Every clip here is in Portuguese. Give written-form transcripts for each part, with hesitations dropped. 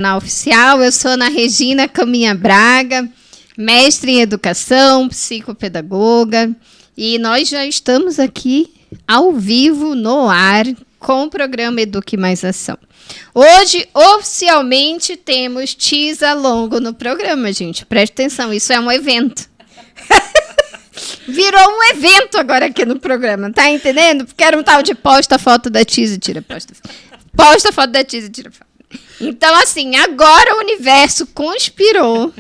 Na Oficial, eu sou Ana Regina Caminha Braga, mestre em educação, psicopedagoga, e nós já estamos aqui ao vivo, no ar, com o programa Eduque Mais Ação. Hoje, oficialmente, temos Tisa Longo no programa, gente. Preste atenção, isso é um evento. Virou um evento agora aqui no programa, tá entendendo? Porque era um tal de posta foto da Tisa e tira posta. Posta foto da Tisa e tira foto. Então, assim, agora o universo conspirou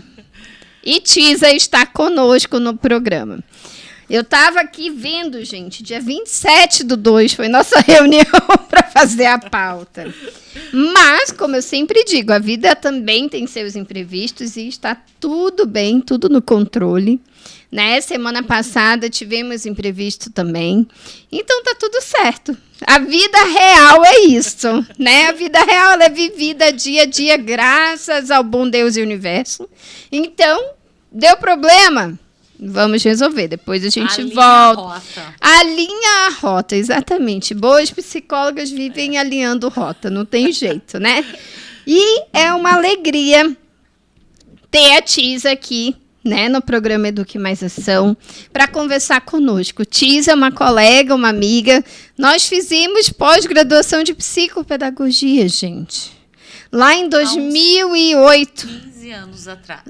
e Tisa está conosco no programa. Eu estava aqui vendo, gente, dia 27/2 foi nossa reunião para fazer a pauta. Mas, como eu sempre digo, a vida também tem seus imprevistos e está tudo bem, tudo no controle. Né? Semana passada tivemos imprevisto também. Então tá tudo certo. A vida real é isso, né? A vida real ela é vivida dia a dia graças ao bom Deus e universo. Então, deu problema? Vamos resolver. Depois a gente volta. Alinha a rota, exatamente. Boas psicólogas vivem alinhando rota, não tem jeito, né? E é uma alegria ter a Tisa aqui, né, no programa Eduque Mais Ação, para conversar conosco. Tisa é uma colega, uma amiga. Nós fizemos pós-graduação de psicopedagogia, gente. Lá em 2008. 15 anos atrás.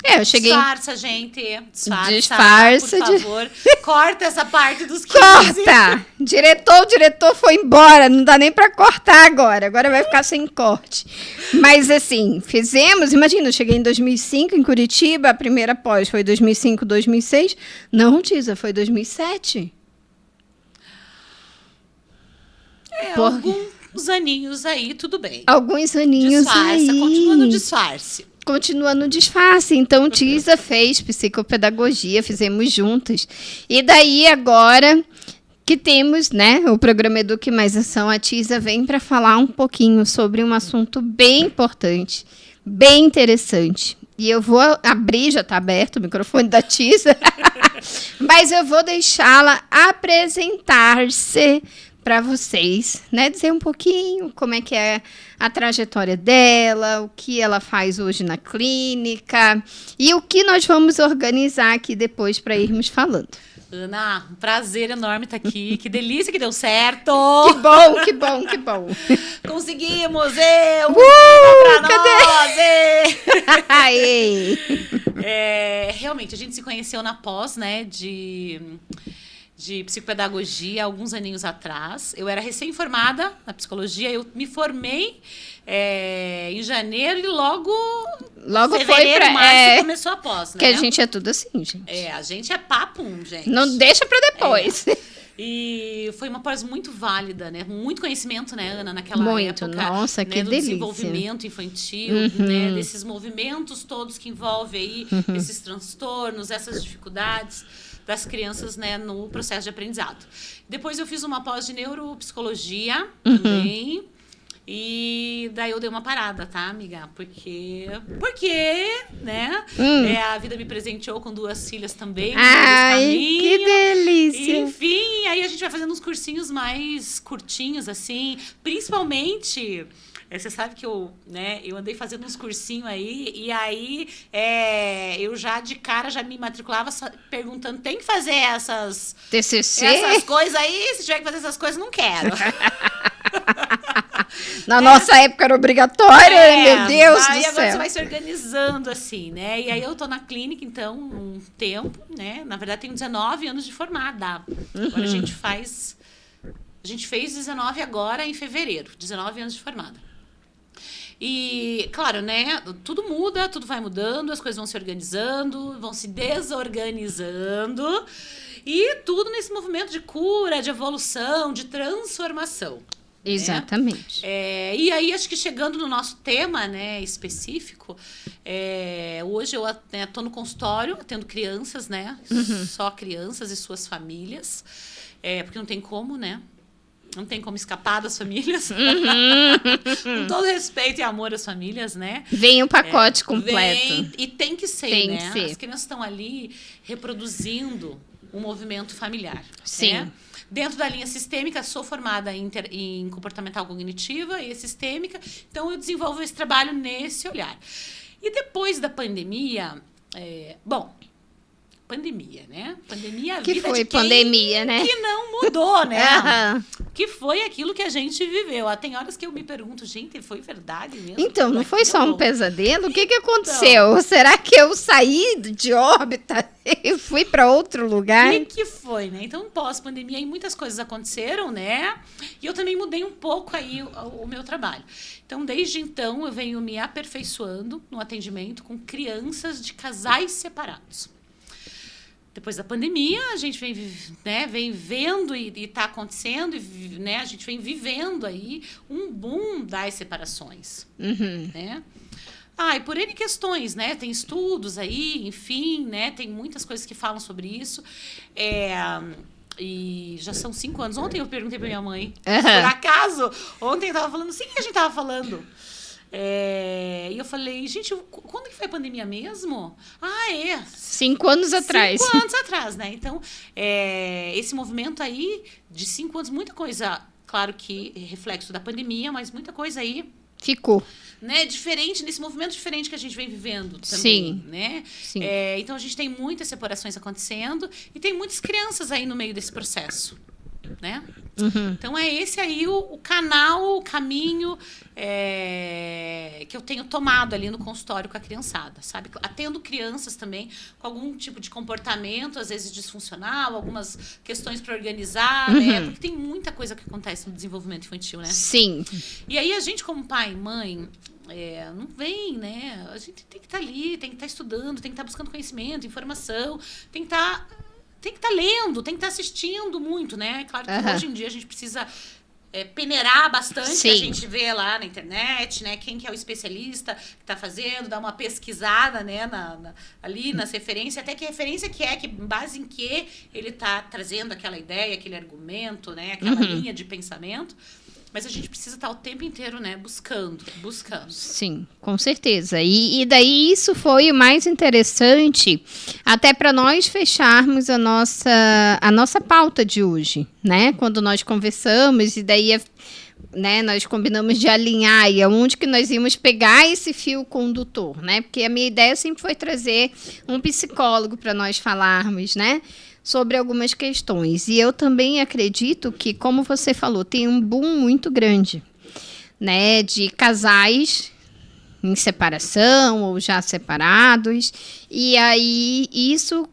Eu cheguei... Disfarça, gente. Disfarça. Por favor. Corta essa parte dos 15. Corta! O diretor foi embora. Não dá nem para cortar agora. Agora vai ficar sem corte. Mas, assim, fizemos... Imagina, eu cheguei em 2005 em Curitiba. A primeira pós foi 2005, 2006. Não, Tisa, foi 2007. Alguns aninhos aí, tudo bem. Alguns aninhos aí. Continua no disfarce. Continua no disfarce. Então, Tisa fez psicopedagogia, fizemos juntas. E daí, agora que temos, né, o programa Eduque Mais Ação, a Tisa vem para falar um pouquinho sobre um assunto bem importante, bem interessante. E eu vou abrir, já está aberto o microfone da Tisa, mas eu vou deixá-la apresentar-se para vocês, né? Dizer um pouquinho como é que é a trajetória dela, o que ela faz hoje na clínica e o que nós vamos organizar aqui depois para irmos falando. Ana, um prazer enorme estar aqui. Que delícia que deu certo. Que bom. Conseguimos! Aê! Realmente, a gente se conheceu na pós, né, de psicopedagogia alguns aninhos atrás. Eu era recém-formada na psicologia, eu me formei em janeiro e logo fevereiro, foi março começou a pós, né? Que a gente é tudo assim, gente. A gente é papum, gente. Não deixa para depois. E foi uma pós muito válida, né? Muito conhecimento, né, Ana, naquela época. Nossa, que do delícia. Desenvolvimento infantil, né? Desses movimentos todos que envolvem aí esses transtornos, essas dificuldades das crianças, né, no processo de aprendizado. Depois eu fiz uma pós de neuropsicologia também. E daí eu dei uma parada, tá, amiga? Porque né? A vida me presenteou com 2 filhas também. Ai, que delícia! Enfim, aí a gente vai fazendo uns cursinhos mais curtinhos, assim. Principalmente... Você sabe que eu andei fazendo uns cursinhos aí, e aí eu já de cara já me matriculava perguntando, tem que fazer essas TCC? Essas coisas aí, se tiver que fazer essas coisas, não quero. Na nossa época era obrigatório, meu Deus do céu. Aí agora você vai se organizando assim, né? E aí eu tô na clínica, então, um tempo, né? Na verdade, tenho 19 anos de formada. Agora a gente fez 19 agora em fevereiro, 19 anos de formada. E, claro, né, tudo muda, tudo vai mudando, as coisas vão se organizando, vão se desorganizando, e tudo nesse movimento de cura, de evolução, de transformação. Exatamente. Né? E aí, acho que chegando no nosso tema, né, específico, hoje eu estou no consultório atendo crianças, né, só crianças e suas famílias, porque não tem como, né? Não tem como escapar das famílias. Com todo respeito e amor às famílias, né? Vem o pacote completo. E tem que ser, tem né? As crianças estão ali reproduzindo um movimento familiar. Sim. Né? Dentro da linha sistêmica, sou formada em comportamental cognitiva e sistêmica, então eu desenvolvo esse trabalho nesse olhar. E depois da pandemia, pandemia, né? Pandemia, a que vida foi de quem pandemia, né? que não mudou, né? Que foi aquilo que a gente viveu. Tem horas que eu me pergunto, gente, foi verdade mesmo? Então, não foi só um Aquilo? pesadelo? O que aconteceu? Será que eu saí de órbita e fui para outro lugar? O que foi, né? Então, pós-pandemia, aí muitas coisas aconteceram, né? E eu também mudei um pouco aí o meu trabalho. Então, desde então, eu venho me aperfeiçoando no atendimento com crianças de casais separados. Depois da pandemia, a gente vem vendo e está acontecendo, né? A gente vem vivendo aí um boom das separações, né? E por N questões, né? Tem estudos aí, enfim, né? Tem muitas coisas que falam sobre isso. E já são 5 anos. Ontem eu perguntei para minha mãe, por acaso, ontem eu estava falando, sim, que a gente estava falando. E eu falei, gente, quando que foi a pandemia mesmo? 5 anos atrás. 5 anos atrás, né? Então, esse movimento aí de 5 anos, muita coisa, claro que reflexo da pandemia, mas muita coisa aí ficou, né, diferente, nesse movimento diferente que a gente vem vivendo também, sim, né? Sim. Então, a gente tem muitas separações acontecendo e tem muitas crianças aí no meio desse processo, né? Então, é esse aí o canal, o caminho que eu tenho tomado ali no consultório com a criançada, sabe? Atendo crianças também com algum tipo de comportamento, às vezes disfuncional, algumas questões para organizar, né? Porque tem muita coisa que acontece no desenvolvimento infantil, né? Sim. E aí, a gente, como pai e mãe, não vem, né? A gente tem que estar ali, tem que estar estudando, tem que estar buscando conhecimento, informação, tem que estar lendo, tem que estar assistindo muito, né? Claro que hoje em dia a gente precisa peneirar bastante, Sim. que a gente vê lá na internet, né? Quem que é o especialista que está fazendo, dar uma pesquisada, né? Ali nas referências, até que referência que base em que ele está trazendo aquela ideia, aquele argumento, né? Aquela linha de pensamento. Mas a gente precisa estar o tempo inteiro, né, buscando. Sim, com certeza. E daí isso foi o mais interessante, até para nós fecharmos a nossa pauta de hoje, né? Quando nós conversamos e daí né, nós combinamos de alinhar e aonde que nós íamos pegar esse fio condutor, né? Porque a minha ideia sempre foi trazer um psicólogo para nós falarmos, né? Sobre algumas questões. E eu também acredito que, como você falou, tem um boom muito grande, né, de casais em separação ou já separados. E aí, isso,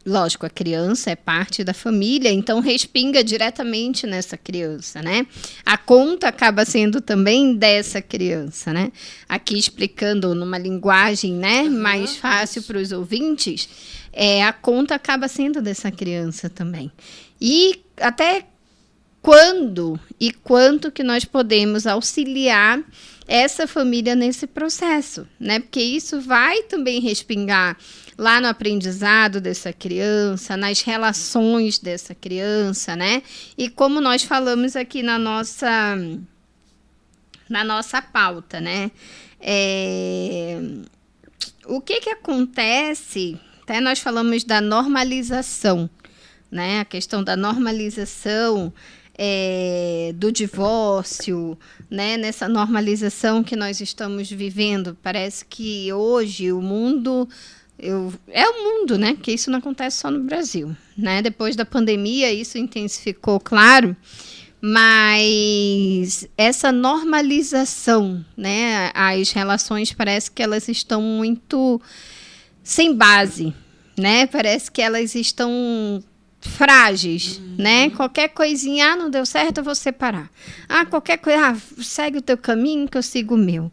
lógico, a criança é parte da família, então respinga diretamente nessa criança, né? A conta acaba sendo também dessa criança, né? Aqui explicando numa linguagem, né, mais fácil para os ouvintes, a conta acaba sendo dessa criança também. E até quando e quanto que nós podemos auxiliar essa família nesse processo, né? Porque isso vai também respingar lá no aprendizado dessa criança, nas relações dessa criança, né? E como nós falamos aqui na nossa pauta, né? O que acontece? Até nós falamos da normalização, né? A questão da normalização do divórcio, né? Nessa normalização que nós estamos vivendo. Parece que hoje o mundo... é o mundo, né? Porque isso não acontece só no Brasil, né? Depois da pandemia, isso intensificou, claro. Mas essa normalização, né? As relações parece que elas estão muito... sem base, né? Parece que elas estão frágeis, né? Qualquer coisinha, não deu certo, eu vou separar. Qualquer coisa, segue o teu caminho que eu sigo o meu.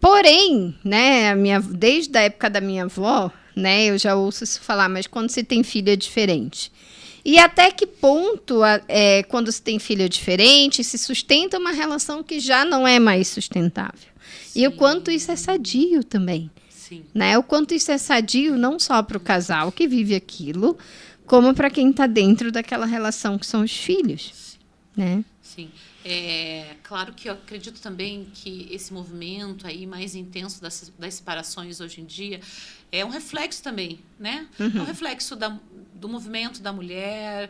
Porém, né, desde a época da minha avó, né, eu já ouço isso falar, mas quando se tem filho é diferente. E até que ponto, quando se tem filho diferente, se sustenta uma relação que já não é mais sustentável. Sim. E o quanto isso é sadio também. Sim. Né? O quanto isso é sadio não só para o casal que vive aquilo, como para quem está dentro daquela relação que são os filhos. Sim. Né? Sim. Claro que eu acredito também que esse movimento aí mais intenso das separações hoje em dia é um reflexo também, né? É um reflexo do movimento da mulher,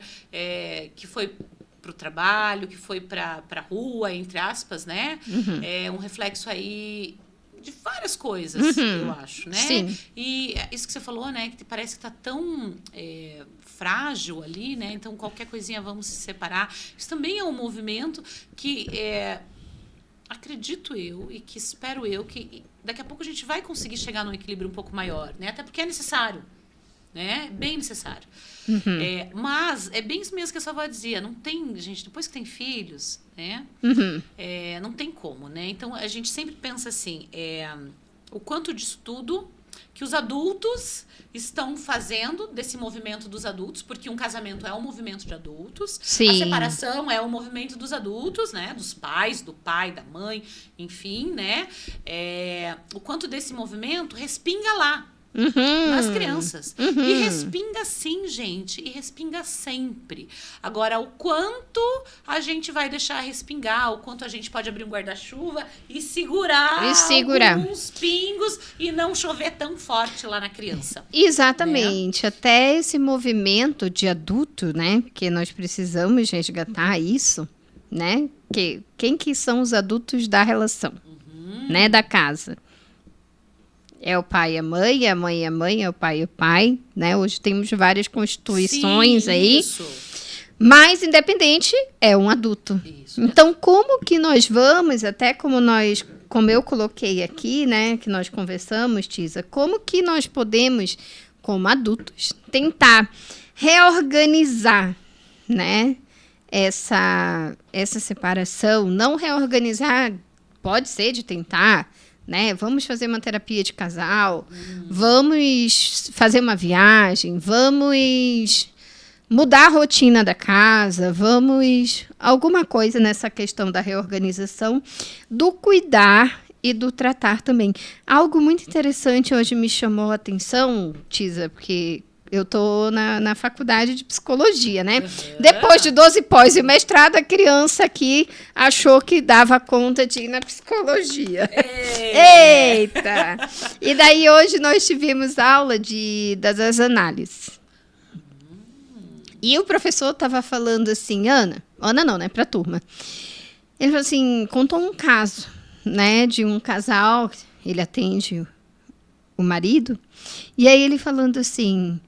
que foi para o trabalho, que foi para a rua, entre aspas, né? É um reflexo aí de várias coisas, eu acho, né? Sim. E isso que você falou, né? Que parece que está tão frágil ali, né? Então, qualquer coisinha vamos se separar. Isso também é um movimento que acredito eu e que espero eu que daqui a pouco a gente vai conseguir chegar num equilíbrio um pouco maior, né? Até porque é necessário, né? Bem necessário. Mas é bem isso mesmo que a sua avó dizia. Não tem, gente, depois que tem filhos, né? Não tem como, né? Então, a gente sempre pensa assim, o quanto de estudo que os adultos estão fazendo desse movimento dos adultos, porque um casamento é um movimento de adultos, Sim. a separação é um movimento dos adultos, né? Dos pais, do pai, da mãe, enfim, né? O quanto desse movimento respinga lá, nas crianças. E respinga sim, gente. E respinga sempre. Agora, o quanto a gente vai deixar respingar, o quanto a gente pode abrir um guarda-chuva e segurar alguns pingos e não chover tão forte lá na criança. Exatamente. Né? Até esse movimento de adulto, né? Porque nós precisamos resgatar isso, né? Quem que são os adultos da relação, né? Da casa. É o pai e a mãe, a mãe e a mãe, é o pai e o pai, né? Hoje temos várias constituições. Sim, aí. Isso. Mas, independente, é um adulto. Isso. Então, como que nós vamos, até como eu coloquei aqui, né? Que nós conversamos, Tisa, como que nós podemos, como adultos, tentar reorganizar, né? Essa separação, não reorganizar, pode ser de tentar, né? Vamos fazer uma terapia de casal, vamos fazer uma viagem, vamos mudar a rotina da casa, vamos alguma coisa nessa questão da reorganização, do cuidar e do tratar também. Algo muito interessante hoje me chamou a atenção, Tisa, porque eu estou na faculdade de psicologia, né? Depois de 12 pós e mestrado, a criança aqui achou que dava conta de ir na psicologia. Eita! E daí hoje nós tivemos aula das análises. E o professor estava falando assim, Ana não, né? Para a turma. Ele falou assim, contou um caso, né? De um casal, ele atende o marido, e aí ele falando assim,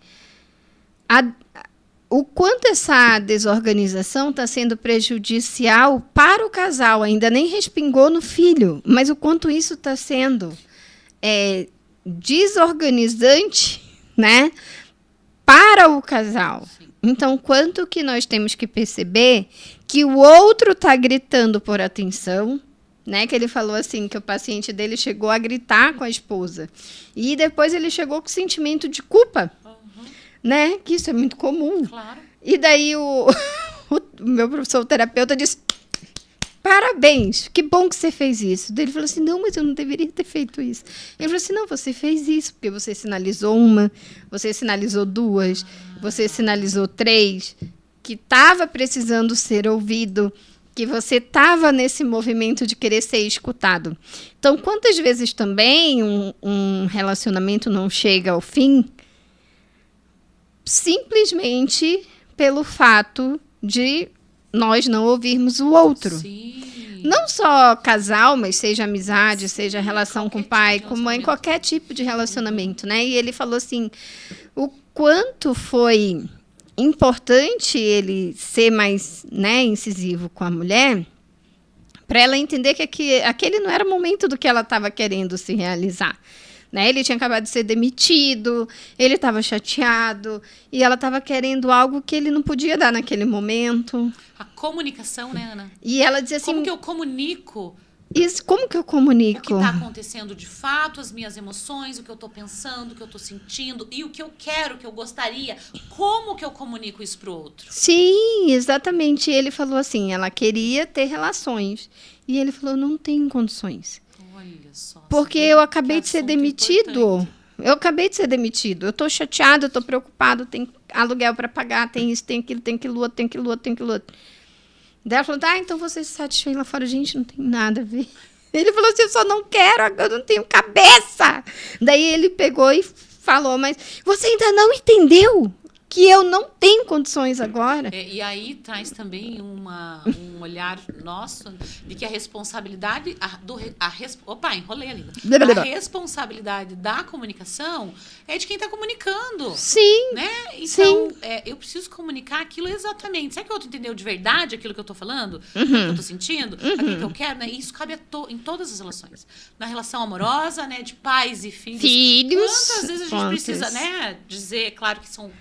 o quanto essa desorganização está sendo prejudicial para o casal, ainda nem respingou no filho, mas o quanto isso está sendo desorganizante, né, para o casal. Sim. Então, quanto que nós temos que perceber que o outro está gritando por atenção, né, que ele falou assim, que o paciente dele chegou a gritar com a esposa, e depois ele chegou com sentimento de culpa. Né? Que isso é muito comum. Claro. E daí o meu professor terapeuta disse, parabéns, que bom que você fez isso. Daí ele falou assim, não, mas eu não deveria ter feito isso. Ele falou assim, não, você fez isso, porque você sinalizou uma, você sinalizou duas, você sinalizou três, que estava precisando ser ouvido, que você estava nesse movimento de querer ser escutado. Então, quantas vezes também um relacionamento não chega ao fim simplesmente pelo fato de nós não ouvirmos o outro. Sim. Não só casal, mas seja amizade, seja relação com o pai, com mãe, qualquer tipo de relacionamento, né? E ele falou assim, o quanto foi importante ele ser mais, né, incisivo com a mulher, para ela entender que aquele não era o momento do que ela estava querendo se realizar. Né? Ele tinha acabado de ser demitido, ele estava chateado e ela estava querendo algo que ele não podia dar naquele momento. A comunicação, né, Ana? E ela dizia assim... Como que eu comunico? Isso, como que eu comunico? O que está acontecendo de fato, as minhas emoções, o que eu estou pensando, o que eu estou sentindo e o que eu quero, o que eu gostaria. Como que eu comunico isso para o outro? Sim, exatamente. Ele falou assim, ela queria ter relações. E ele falou, não tenho condições. Porque eu acabei de ser demitido. Importante. Eu acabei de ser demitido. Eu estou chateado, eu estou preocupado, tem aluguel para pagar, tem isso, tem aquilo, tem aquilo outro, tem aquilo outro, tem aquilo outro. Daí ela falou, então você se satisfez lá fora. Gente, não tem nada a ver. Ele falou assim, eu só não quero, eu não tenho cabeça. Daí ele pegou e falou, mas você ainda não entendeu? que eu não tenho condições agora. E aí traz também um olhar nosso de que a responsabilidade enrolei a língua. A responsabilidade da comunicação é de quem está comunicando. Sim. Né? Então, eu preciso comunicar aquilo exatamente. Será que o outro entendeu de verdade aquilo que eu estou falando? Aquilo que eu estou sentindo? Aquilo que eu quero? Né? E isso cabe em todas as relações. Na relação amorosa, né, de pais e filhos. Quantas vezes a gente precisa, né, dizer, claro que são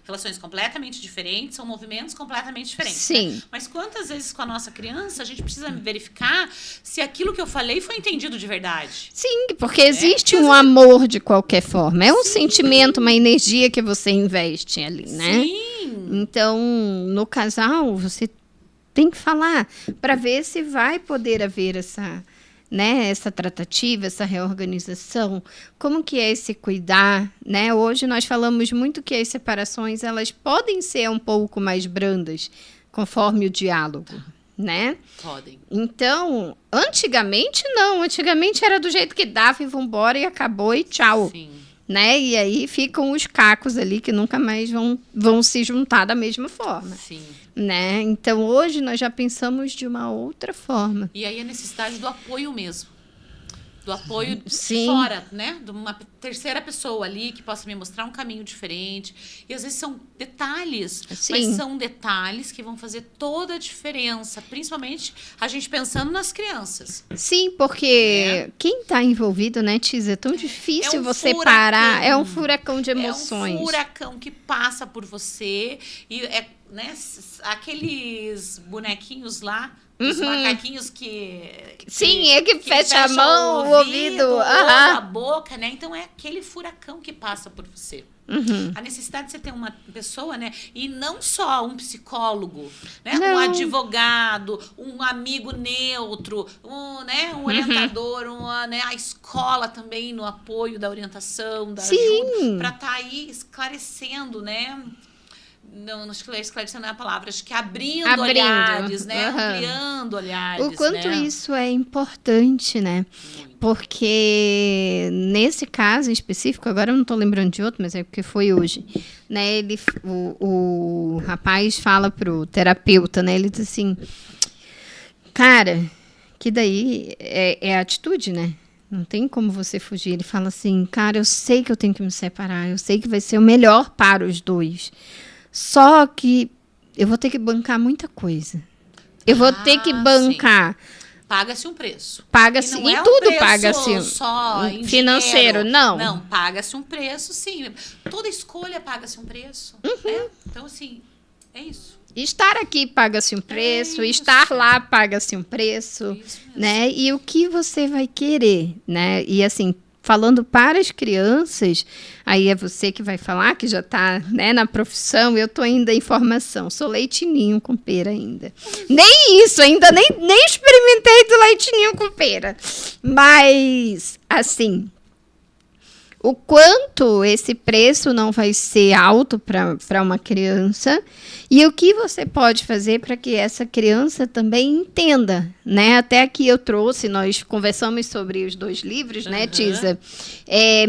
relações completamente diferentes, são movimentos completamente diferentes. Sim. Né? Mas quantas vezes com a nossa criança a gente precisa verificar se aquilo que eu falei foi entendido de verdade? Sim, porque existe um amor de qualquer forma. É um sentimento, uma energia que você investe ali, né? Sim. Então, no casal, você tem que falar para ver se vai poder haver essa tratativa, essa reorganização, como que é esse cuidar, né? Hoje nós falamos muito que as separações, elas podem ser um pouco mais brandas, conforme o diálogo, né? Podem. Então, antigamente não, antigamente era do jeito que dava e vambora e acabou e tchau. Sim. Né? E aí ficam os cacos ali que nunca mais vão se juntar da mesma forma. Sim. Né? Então, hoje nós já pensamos de uma outra forma. E aí a necessidade do apoio mesmo. Do apoio Sim. fora, né? De uma terceira pessoa ali que possa me mostrar um caminho diferente. E às vezes são detalhes, Sim. mas são detalhes que vão fazer toda a diferença. Principalmente a gente pensando nas crianças. Sim, porque quem está envolvido, né, Tiza, é tão difícil você furacão. parar. É um furacão de emoções. É um furacão que passa por você. E né, aqueles bonequinhos lá, os macaquinhos que fecha a mão, o ouvido, a boca, né? Então é aquele furacão que passa por você. A necessidade de você ter uma pessoa, né? E não só um psicólogo, né? Um advogado, um amigo neutro, um orientador, né? A escola também no apoio da orientação, da ajuda, para estar aí esclarecendo, né? Não esclarecendo a palavra, acho que abrindo olhares, né? Ampliando olhares. O quanto né? isso é importante, né? Muito. Porque nesse caso em específico, agora eu não estou lembrando de outro, mas é porque foi hoje, né? O rapaz fala pro terapeuta, né? Ele diz assim, cara, que daí é atitude, né? Não tem como você fugir. Ele fala assim, cara, eu sei que eu tenho que me separar, eu sei que vai ser o melhor para os dois. Só que eu vou ter que bancar muita coisa. Eu vou ter que bancar. Sim. Paga-se um preço. Paga-se, e tudo paga-se. Só em financeiro, dinheiro. não. Não, paga-se um preço, sim. Toda escolha paga-se um preço. Né? Então, assim, é isso. Estar aqui paga-se um preço, estar lá paga-se um preço, né? E o que você vai querer, né? E assim, falando para as crianças, aí é você que vai falar, que já está, né, na profissão, eu estou ainda em formação, sou leitinho com pera ainda. Nem isso, ainda nem experimentei do leitinho com pera. Mas, assim, o quanto esse preço não vai ser alto para uma criança e o que você pode fazer para que essa criança também entenda, né? Até aqui eu trouxe, nós conversamos sobre os 2 livros, né, Tiza?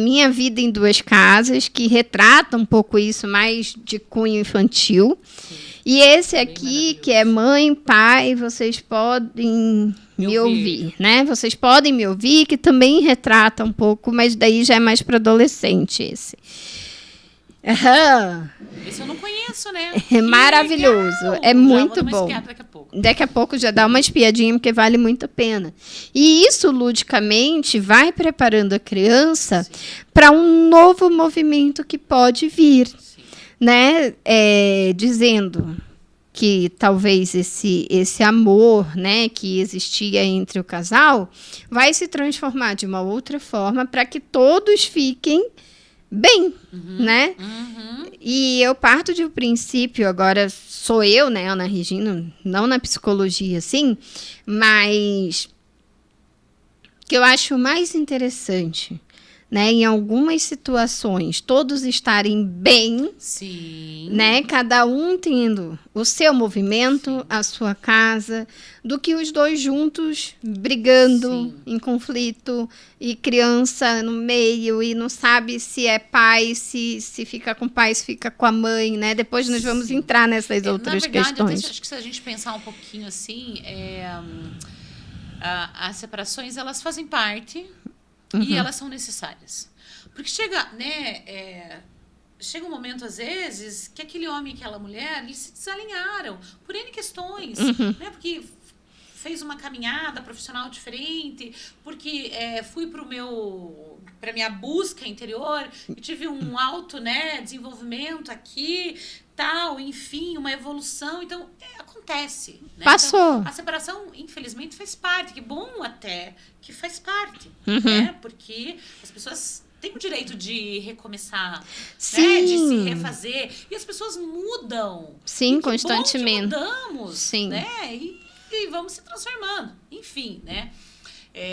Minha Vida em 2 Casas, que retrata um pouco isso mais de cunho infantil. Sim. E esse aqui, que é Mãe, Pai, vocês podem me ouvir, né? Vocês podem me ouvir, que também retrata um pouco, mas daí já é mais para adolescente esse. Esse eu não conheço, né? É maravilhoso, é muito bom. Daqui a pouco já dá uma espiadinha, porque vale muito a pena. E isso, ludicamente, vai preparando a criança para um novo movimento que pode vir. Sim. Né? Dizendo que talvez esse amor, né, que existia entre o casal vai se transformar de uma outra forma para que todos fiquem bem, né? E eu parto de um princípio, agora sou eu, né, Ana Regina, não na psicologia, assim, mas que eu acho mais interessante né, em algumas situações, todos estarem bem, Sim. né, cada um tendo o seu movimento, a sua casa, do que os dois juntos brigando, Sim. em conflito, e criança no meio, e não sabe se é pai, se fica com o pai, se fica com a mãe, né? Depois nós vamos Sim. entrar nessas Na outras verdade, questões. acho que se a gente pensar um pouquinho assim, as separações, elas fazem parte e elas são necessárias. Porque chega, né, chega um momento, às vezes, que aquele homem e aquela mulher, eles se desalinharam por N questões, né? Porque fez uma caminhada profissional diferente, porque fui para minha busca interior e tive um alto, né, desenvolvimento aqui, tal, enfim, uma evolução. Então, acontece. Né? Passou. Então, a separação, infelizmente, faz parte. Que bom até que faz parte. Né? Porque as pessoas têm o direito de recomeçar, né? De se refazer. E as pessoas mudam. Sim, e que constantemente. bom que mudamos. Sim. Né? E vamos se transformando. Enfim, né?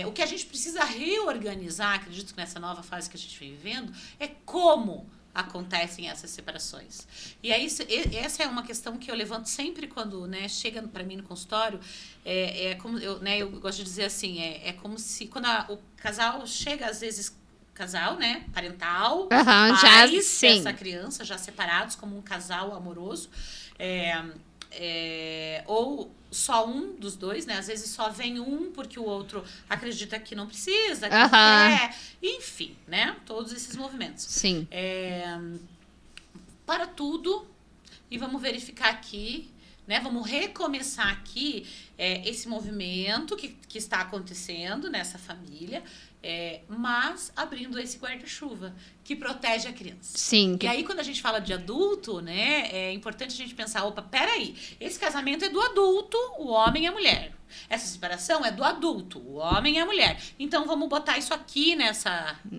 O que a gente precisa reorganizar, acredito que nessa nova fase que a gente vem vivendo, é como acontecem essas separações. E aí, essa é uma questão que eu levanto sempre quando, né, chega para mim no consultório. Como eu gosto de dizer assim, é como se quando o casal chega, às vezes, casal, né, parental, pais dessa criança já separados como um casal amoroso, ou só um dos dois, né? Às vezes só vem um porque o outro acredita que não precisa, que não quer. Enfim, né? Todos esses movimentos. Sim. Para tudo e vamos verificar aqui, né? Vamos recomeçar aqui esse movimento que está acontecendo nessa família, mas abrindo esse guarda-chuva que protege a criança. Sim. E aí, quando a gente fala de adulto, né, é importante a gente pensar, opa, peraí, esse casamento é do adulto, o homem e a mulher. Essa separação é do adulto, o homem e a mulher. Então, vamos botar isso aqui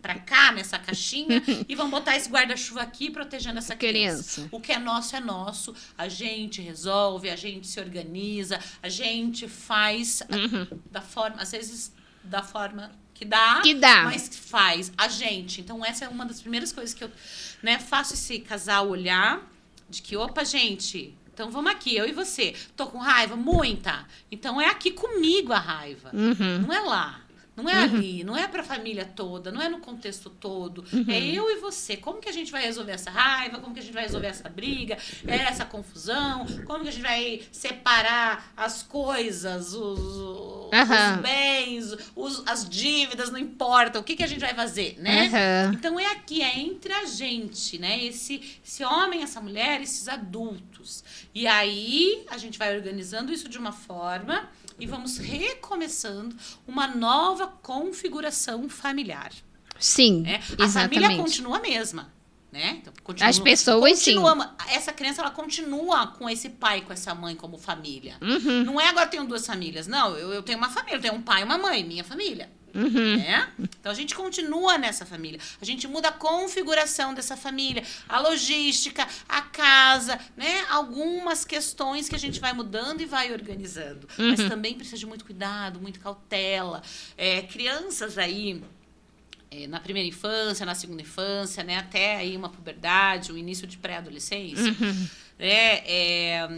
pra cá, nessa caixinha, e vamos botar esse guarda-chuva aqui, protegendo essa criança. O que é nosso, a gente resolve, a gente se organiza, a gente faz da forma, às vezes, da forma que dá, mas faz a gente. Então, essa é uma das primeiras coisas que eu, né, faço esse casal olhar, de que, opa, gente, então vamos aqui, eu e você. Tô com raiva? Muita. Então, é aqui comigo a raiva. Não é lá. Não é ali, não é para a família toda, não é no contexto todo. É eu e você. Como que a gente vai resolver essa raiva? Como que a gente vai resolver essa briga? Essa confusão? Como que a gente vai separar as coisas, os bens, as dívidas, não importa. O que a gente vai fazer, né? Então, é aqui, é entre a gente, né? Esse homem, essa mulher, esses adultos. E aí, a gente vai organizando isso de uma forma e vamos recomeçando uma nova configuração familiar. Sim, né? A família continua a mesma. Né? Então, as pessoas, sim. Essa criança, ela continua com esse pai, com essa mãe como família. Não é agora eu tenho duas famílias. Não, eu tenho uma família, eu tenho um pai e uma mãe, minha família. Né? Então, a gente continua nessa família. A gente muda a configuração dessa família, a logística, a casa, né? Algumas questões que a gente vai mudando e vai organizando. Mas também precisa de muito cuidado, muita cautela. Crianças aí, na primeira infância, na segunda infância, né? Até aí uma puberdade, o início de pré-adolescência. É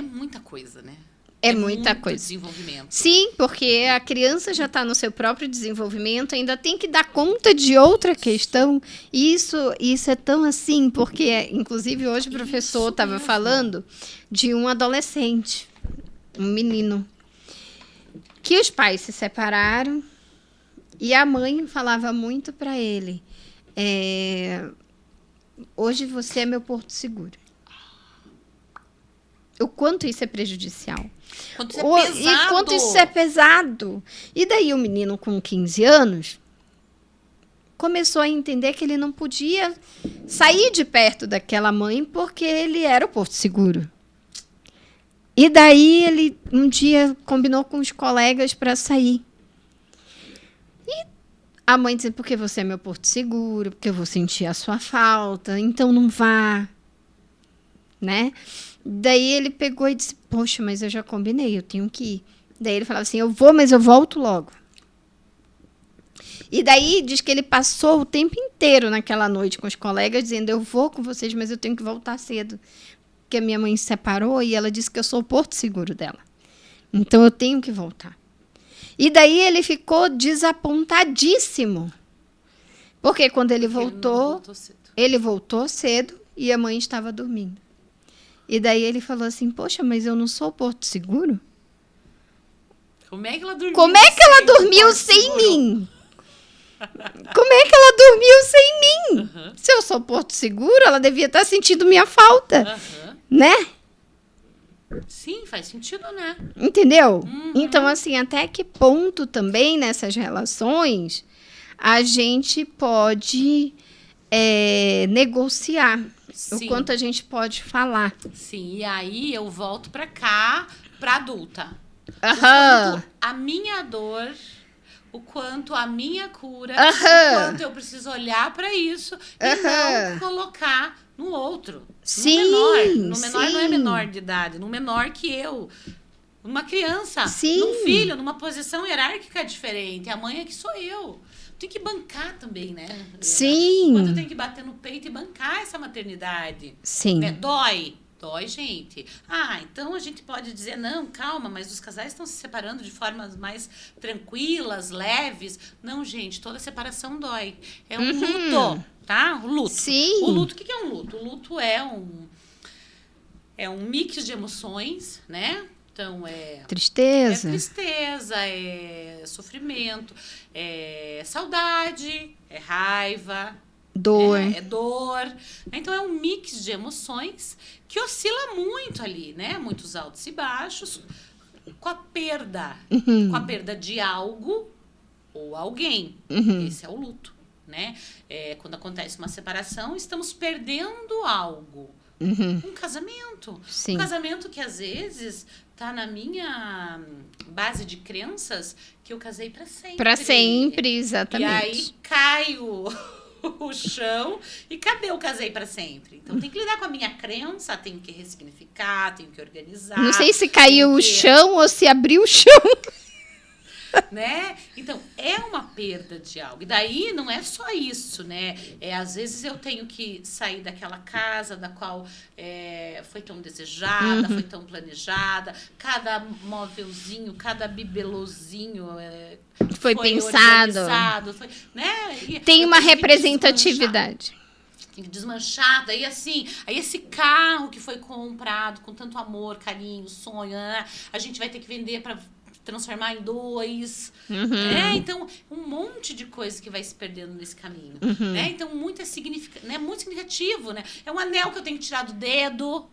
muita coisa, né? É muita coisa. Desenvolvimento. Sim, porque a criança já está no seu próprio desenvolvimento, ainda tem que dar conta de outra questão. Isso é tão assim, porque, inclusive, hoje o professor estava falando de um adolescente, um menino, que os pais se separaram e a mãe falava muito para ele, hoje você é meu porto seguro. O quanto isso é prejudicial. Quanto isso é pesado. E quanto isso é pesado. E daí o menino com 15 anos começou a entender que ele não podia sair de perto daquela mãe porque ele era o porto seguro. E daí ele um dia combinou com os colegas para sair. E a mãe disse, porque você é meu porto seguro, porque eu vou sentir a sua falta, então não vá. Né? Daí ele pegou e disse, poxa, mas eu já combinei, eu tenho que ir. Daí ele falava assim, eu vou, mas eu volto logo. E daí diz que ele passou o tempo inteiro naquela noite com os colegas, dizendo, eu vou com vocês, mas eu tenho que voltar cedo. Porque a minha mãe se separou e ela disse que eu sou o porto seguro dela. Então, eu tenho que voltar. E daí ele ficou desapontadíssimo. Porque quando ele voltou cedo e a mãe estava dormindo. E daí ele falou assim, poxa, mas eu não sou o porto seguro? Como é que ela dormiu, sem mim? Como é que ela dormiu sem mim? Uhum. Se eu sou porto seguro, ela devia estar sentindo minha falta. Uhum. Né? Sim, faz sentido, né? Entendeu? Uhum. Então, assim, até que ponto também nessas relações a gente pode negociar? Sim. O quanto a gente pode falar. Sim, e aí eu volto pra cá, pra adulta. Aham. A minha dor, o quanto a minha cura, Aham. o quanto eu preciso olhar pra isso e não colocar no outro. Sim, No menor não é sim. menor de idade, no menor que eu. Numa criança, Sim. num filho, numa posição hierárquica diferente. A mãe é que sou eu. Tem que bancar também, né? Sim. Quando eu tenho que bater no peito e bancar essa maternidade. Sim. Né? Dói, gente. Então a gente pode dizer, não, calma, mas os casais estão se separando de formas mais tranquilas, leves. Não, gente, toda separação dói. É um luto, tá? O luto. Sim. O luto, o que é um luto? O luto é um mix de emoções, né? Então, Tristeza. É tristeza, é sofrimento, é saudade, é raiva, Dor. é dor. Então, é um mix de emoções que oscila muito ali, né? Muitos altos e baixos, com a perda. Com a perda de algo ou alguém. Esse é o luto, né? Quando acontece uma separação, estamos perdendo algo. Um casamento. Sim. Um casamento que, às vezes, tá na minha base de crenças que eu casei para sempre. Para sempre, exatamente. E aí cai o chão e cadê eu casei para sempre? Então, tem que lidar com a minha crença, tenho que ressignificar, tenho que organizar. Não sei se caiu o chão ou se abriu o chão. Né? Então, é uma perda de algo. E daí não é só isso, né? Às vezes eu tenho que sair daquela casa da qual foi tão desejada, foi tão planejada, cada móvelzinho, cada bibelozinho foi pensado. Né? Tem uma representatividade. Tem que desmanchar, daí assim, aí esse carro que foi comprado com tanto amor, carinho, sonho, a gente vai ter que vender para transformar em 2. Então, um monte de coisa que vai se perdendo nesse caminho. Né? Então, muito significativo, né? É um anel que eu tenho que tirar do dedo.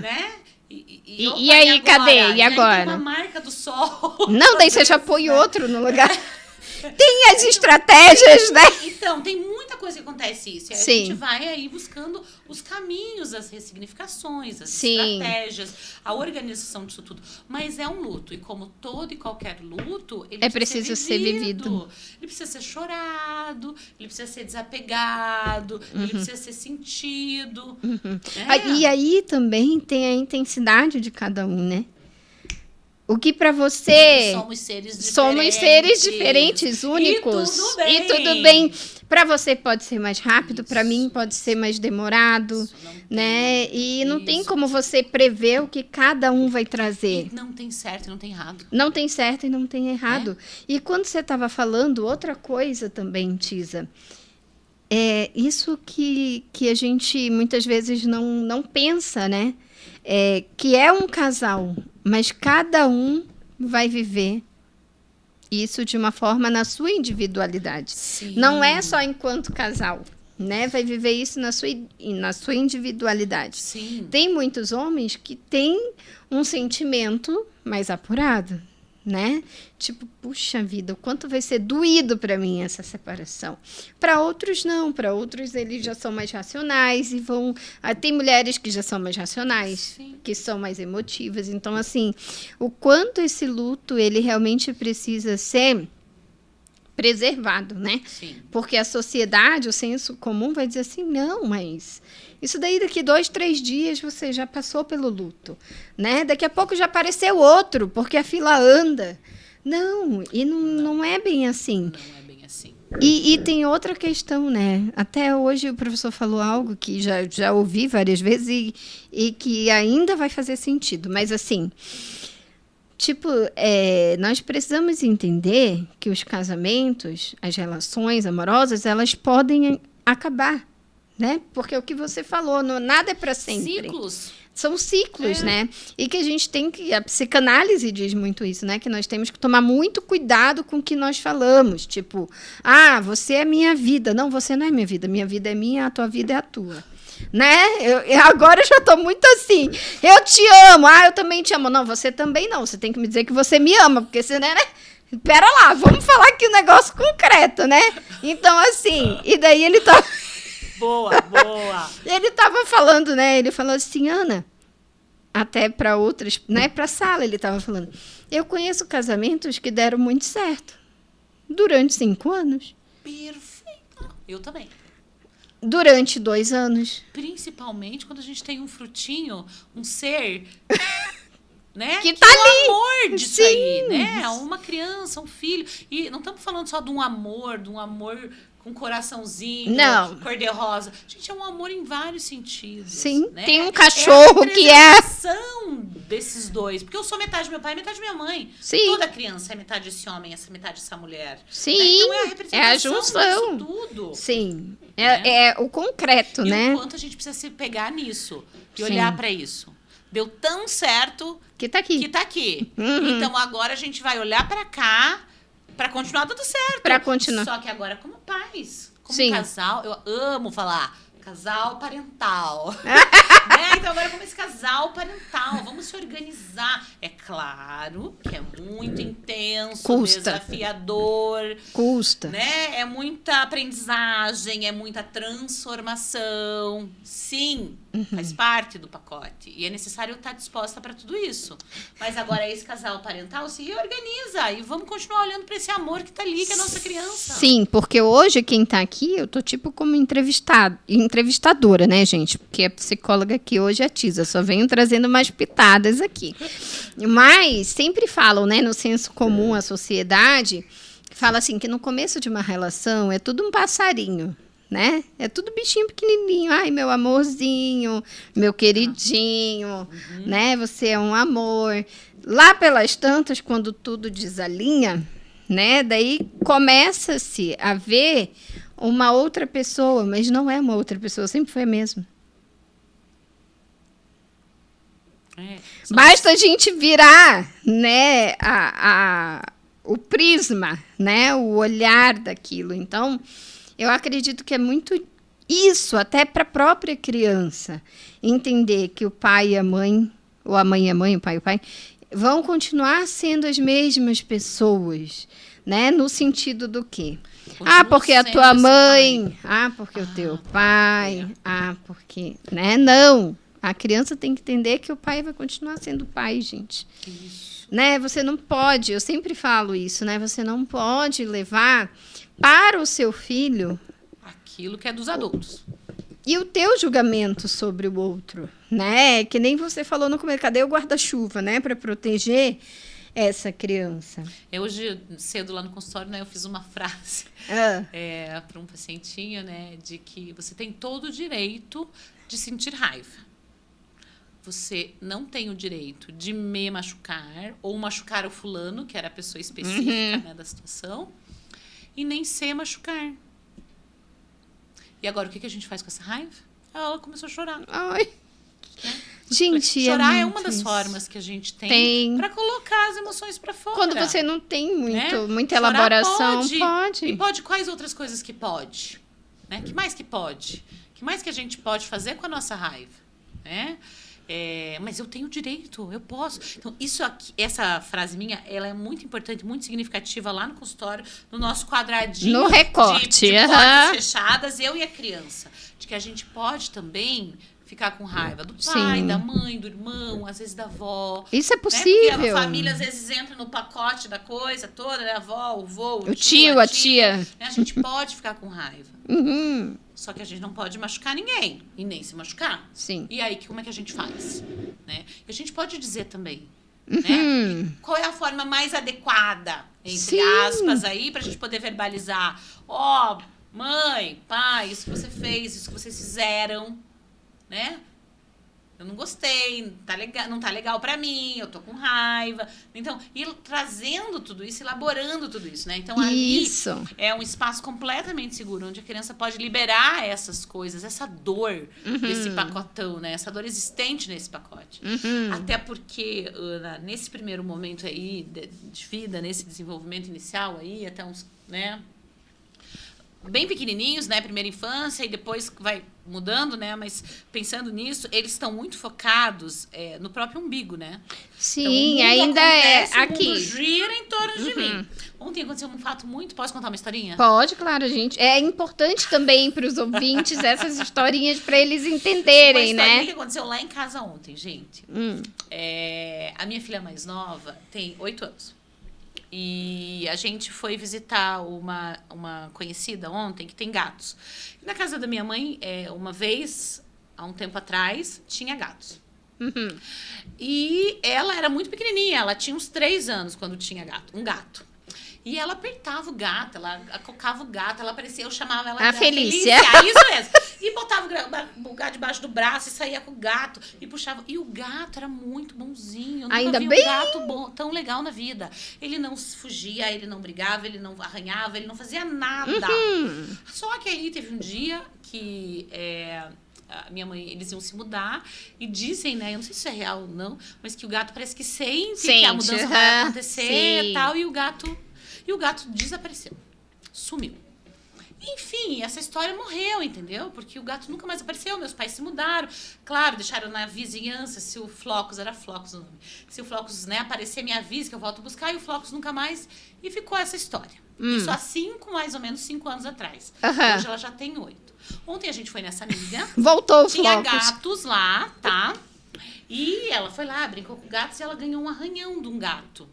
Né? E aí, agora? Cadê? E agora? Tem uma marca do sol. Não, daí você já põe outro no lugar. Tem as estratégias, né? Então, tem muita coisa que acontece isso. E aí a gente vai aí buscando os caminhos, as ressignificações, as estratégias, a organização disso tudo. Mas é um luto. E como todo e qualquer luto, ele precisa ser vivido. Ele precisa ser chorado, ele precisa ser desapegado, ele precisa ser sentido. E aí também tem a intensidade de cada um, né? O que para você... Somos seres diferentes, únicos. E tudo bem. Para você pode ser mais rápido, para mim pode ser mais demorado, né? E não tem como você prever o que cada um vai trazer. E não tem certo e não tem errado. Não tem certo e não tem errado. E quando você estava falando, outra coisa também, Tisa, é isso que a gente muitas vezes não pensa, né? Que é um casal, mas cada um vai viver isso de uma forma na sua individualidade. Sim. Não é só enquanto casal, né? Vai viver isso na sua individualidade. Sim. Tem muitos homens que têm um sentimento mais apurado, né? Tipo, puxa vida, o quanto vai ser doído para mim essa separação. Para outros não, para outros eles já são mais racionais e vão... Tem mulheres que já são mais racionais, Sim. que são mais emotivas. Então, assim, o quanto esse luto, ele realmente precisa ser preservado, né? Sim. Porque a sociedade, o senso comum vai dizer assim, não, mas... Isso daí, daqui 2, 3 dias, você já passou pelo luto, né? Daqui a pouco já apareceu outro, porque a fila anda. Não, e não é bem assim. Não é bem assim. E tem outra questão, né? Até hoje o professor falou algo que já ouvi várias vezes e que ainda vai fazer sentido. Mas, assim, tipo, nós precisamos entender que os casamentos, as relações amorosas, elas podem acabar, né? Porque o que você falou, nada é para sempre. Ciclos. São ciclos, né? E que a gente tem que... A psicanálise diz muito isso, né? Que nós temos que tomar muito cuidado com o que nós falamos. Tipo, você é minha vida. Não, você não é minha vida. Minha vida é minha, a tua vida é a tua. Né? Agora eu já tô muito assim. Eu te amo. Eu também te amo. Não, você também não. Você tem que me dizer que você me ama. Porque senão, né? Pera lá, vamos falar aqui um negócio concreto, né? Então, assim... E daí ele tá... Boa. Ele estava falando, né? Ele falou assim, Ana, até para outras, né? Para a sala, ele estava falando. Eu conheço casamentos que deram muito certo durante 5 anos. Perfeito. Eu também. Durante 2 anos. Principalmente quando a gente tem um frutinho, um ser, né? Que tá ali. Amor disso Sim. aí, né? Uma criança, um filho. E não estamos falando só de um amor com coraçãozinho, não. cor-de-rosa. Gente, é um amor em vários sentidos. Sim, né? tem um cachorro que é... a desses dois. Porque eu sou metade meu pai e metade minha mãe. Sim. Toda criança é metade esse homem, essa metade essa mulher. Sim, né? Então é a representação junção. disso tudo. Sim, né? é o concreto, e né? o quanto a gente precisa se pegar nisso e Sim. olhar para isso. Deu tão certo que tá aqui. Uhum. Então agora a gente vai olhar para cá para continuar dando certo. Para continuar. Só que agora como pais, como Sim. casal, eu amo falar casal parental. né? Então agora como esse casal parental, vamos se organizar. É claro que é muito intenso, Custa. desafiador. Custa. Né? É muita aprendizagem, é muita transformação. Sim, faz parte do pacote. E é necessário estar disposta para tudo isso. Mas agora esse casal parental se reorganiza e vamos continuar olhando para esse amor que está ali, que é a nossa criança. Sim, porque hoje quem está aqui, eu tô tipo como entrevistadora, né, gente? Porque a psicóloga aqui hoje é a Tisa, só venho trazendo umas pitadas aqui. Mas sempre falam, né, no senso comum, a sociedade fala assim que no começo de uma relação é tudo um passarinho, né? É tudo bichinho pequenininho. Ai, meu amorzinho, meu queridinho, né? Você é um amor. Lá pelas tantas, quando tudo desalinha, né? Daí começa-se a ver uma outra pessoa, mas não é uma outra pessoa, sempre foi a mesma. Basta a gente virar, né, o prisma, né, o olhar daquilo. Então, eu acredito que é muito isso, até para a própria criança, entender que o pai e a mãe, ou a mãe e a mãe, o pai e o pai, vão continuar sendo as mesmas pessoas, né, no sentido do quê? Porque a tua mãe, porque o teu pai, porque, né, não. A criança tem que entender que o pai vai continuar sendo pai, gente. Isso. Né? Você não pode, eu sempre falo isso, né? Você não pode levar para o seu filho aquilo que é dos adultos. E o teu julgamento sobre o outro, né? Que nem você falou no começo, cadê o guarda-chuva, né? Para proteger essa criança. Hoje, cedo lá no consultório, né, eu fiz uma frase para um pacientinho, né? De que você tem todo o direito de sentir raiva. Você não tem o direito de me machucar ou machucar o fulano, que era a pessoa específica né, da situação, e nem se machucar. E agora, o que a gente faz com essa raiva? Ela começou a chorar. Ai. Né? Gente, chorar é uma das formas que a gente tem. Para colocar as emoções para fora. Quando você não tem muita chorar elaboração, pode. E pode quais outras coisas que pode? Né? Que mais que pode? Que mais que a gente pode fazer com a nossa raiva? Né? Mas eu tenho direito, eu posso. Então, isso aqui, essa frase minha, ela é muito importante, muito significativa lá no consultório, no nosso quadradinho no recorte, de portas fechadas, eu e a criança. De que a gente pode também ficar com raiva do pai, Sim. da mãe, do irmão, às vezes da avó. Isso é possível. Porque a família às vezes entra no pacote da coisa toda, né? A avó, o vô, o tio, a tia. Né? A gente pode ficar com raiva. Uhum. Só que a gente não pode machucar ninguém. E nem se machucar. Sim. E aí, como é que a gente faz? Né? E a gente pode dizer também. Uhum. Né? Qual é a forma mais adequada entre Sim. aspas, aí, pra gente poder verbalizar. Ó, mãe, pai, isso que você fez, isso que vocês fizeram, né? Eu não gostei, não tá legal pra mim, eu tô com raiva. Então, ir trazendo tudo isso, elaborando tudo isso, né? Então, ali Isso. é um espaço completamente seguro, onde a criança pode liberar essas coisas, essa dor desse pacotão, né? Essa dor existente nesse pacote. Até porque, Ana, nesse primeiro momento aí de vida, nesse desenvolvimento inicial aí, até uns, né? Bem pequenininhos, né? Primeira infância e depois vai mudando, né? Mas pensando nisso, eles estão muito focados no próprio umbigo, né? Sim, então, ainda é o mundo aqui. gira em torno de mim. Ontem aconteceu um fato muito... Posso contar uma historinha? Pode, claro, gente. É importante também para os ouvintes essas historinhas para eles entenderem, uma historinha né? que aconteceu lá em casa ontem, gente. A minha filha mais nova tem 8 anos. E a gente foi visitar uma conhecida ontem que tem gatos. Na casa da minha mãe, uma vez, há um tempo atrás, tinha gatos. E ela era muito pequenininha, ela tinha uns 3 anos quando tinha um gato. E ela apertava o gato, ela cocava o gato, ela aparecia, eu chamava ela A de Felícia. isso mesmo. E botava o gato debaixo do braço e saía com o gato e puxava. E o gato era muito bonzinho. Eu nunca Ainda vi bem. um gato tão legal na vida. Ele não fugia, ele não brigava, ele não arranhava, ele não fazia nada. Só que aí teve um dia que a minha mãe, eles iam se mudar e dizem, né, eu não sei se isso é real ou não, mas que o gato parece que sente que a mudança vai acontecer e tal, e o gato desapareceu, sumiu. Enfim, essa história morreu, entendeu? Porque o gato nunca mais apareceu, meus pais se mudaram. Claro, deixaram na vizinhança, se o Flocos, era Flocos o nome, se o Flocos, né, aparecer, me avise que eu volto buscar, e o Flocos nunca mais, e ficou essa história. Isso há mais ou menos 5 anos atrás. Hoje ela já tem 8. Ontem a gente foi nessa amiga. Voltou o Tinha Flocos. gatos lá, tá? E ela foi lá, brincou com gatos e ela ganhou um arranhão de um gato.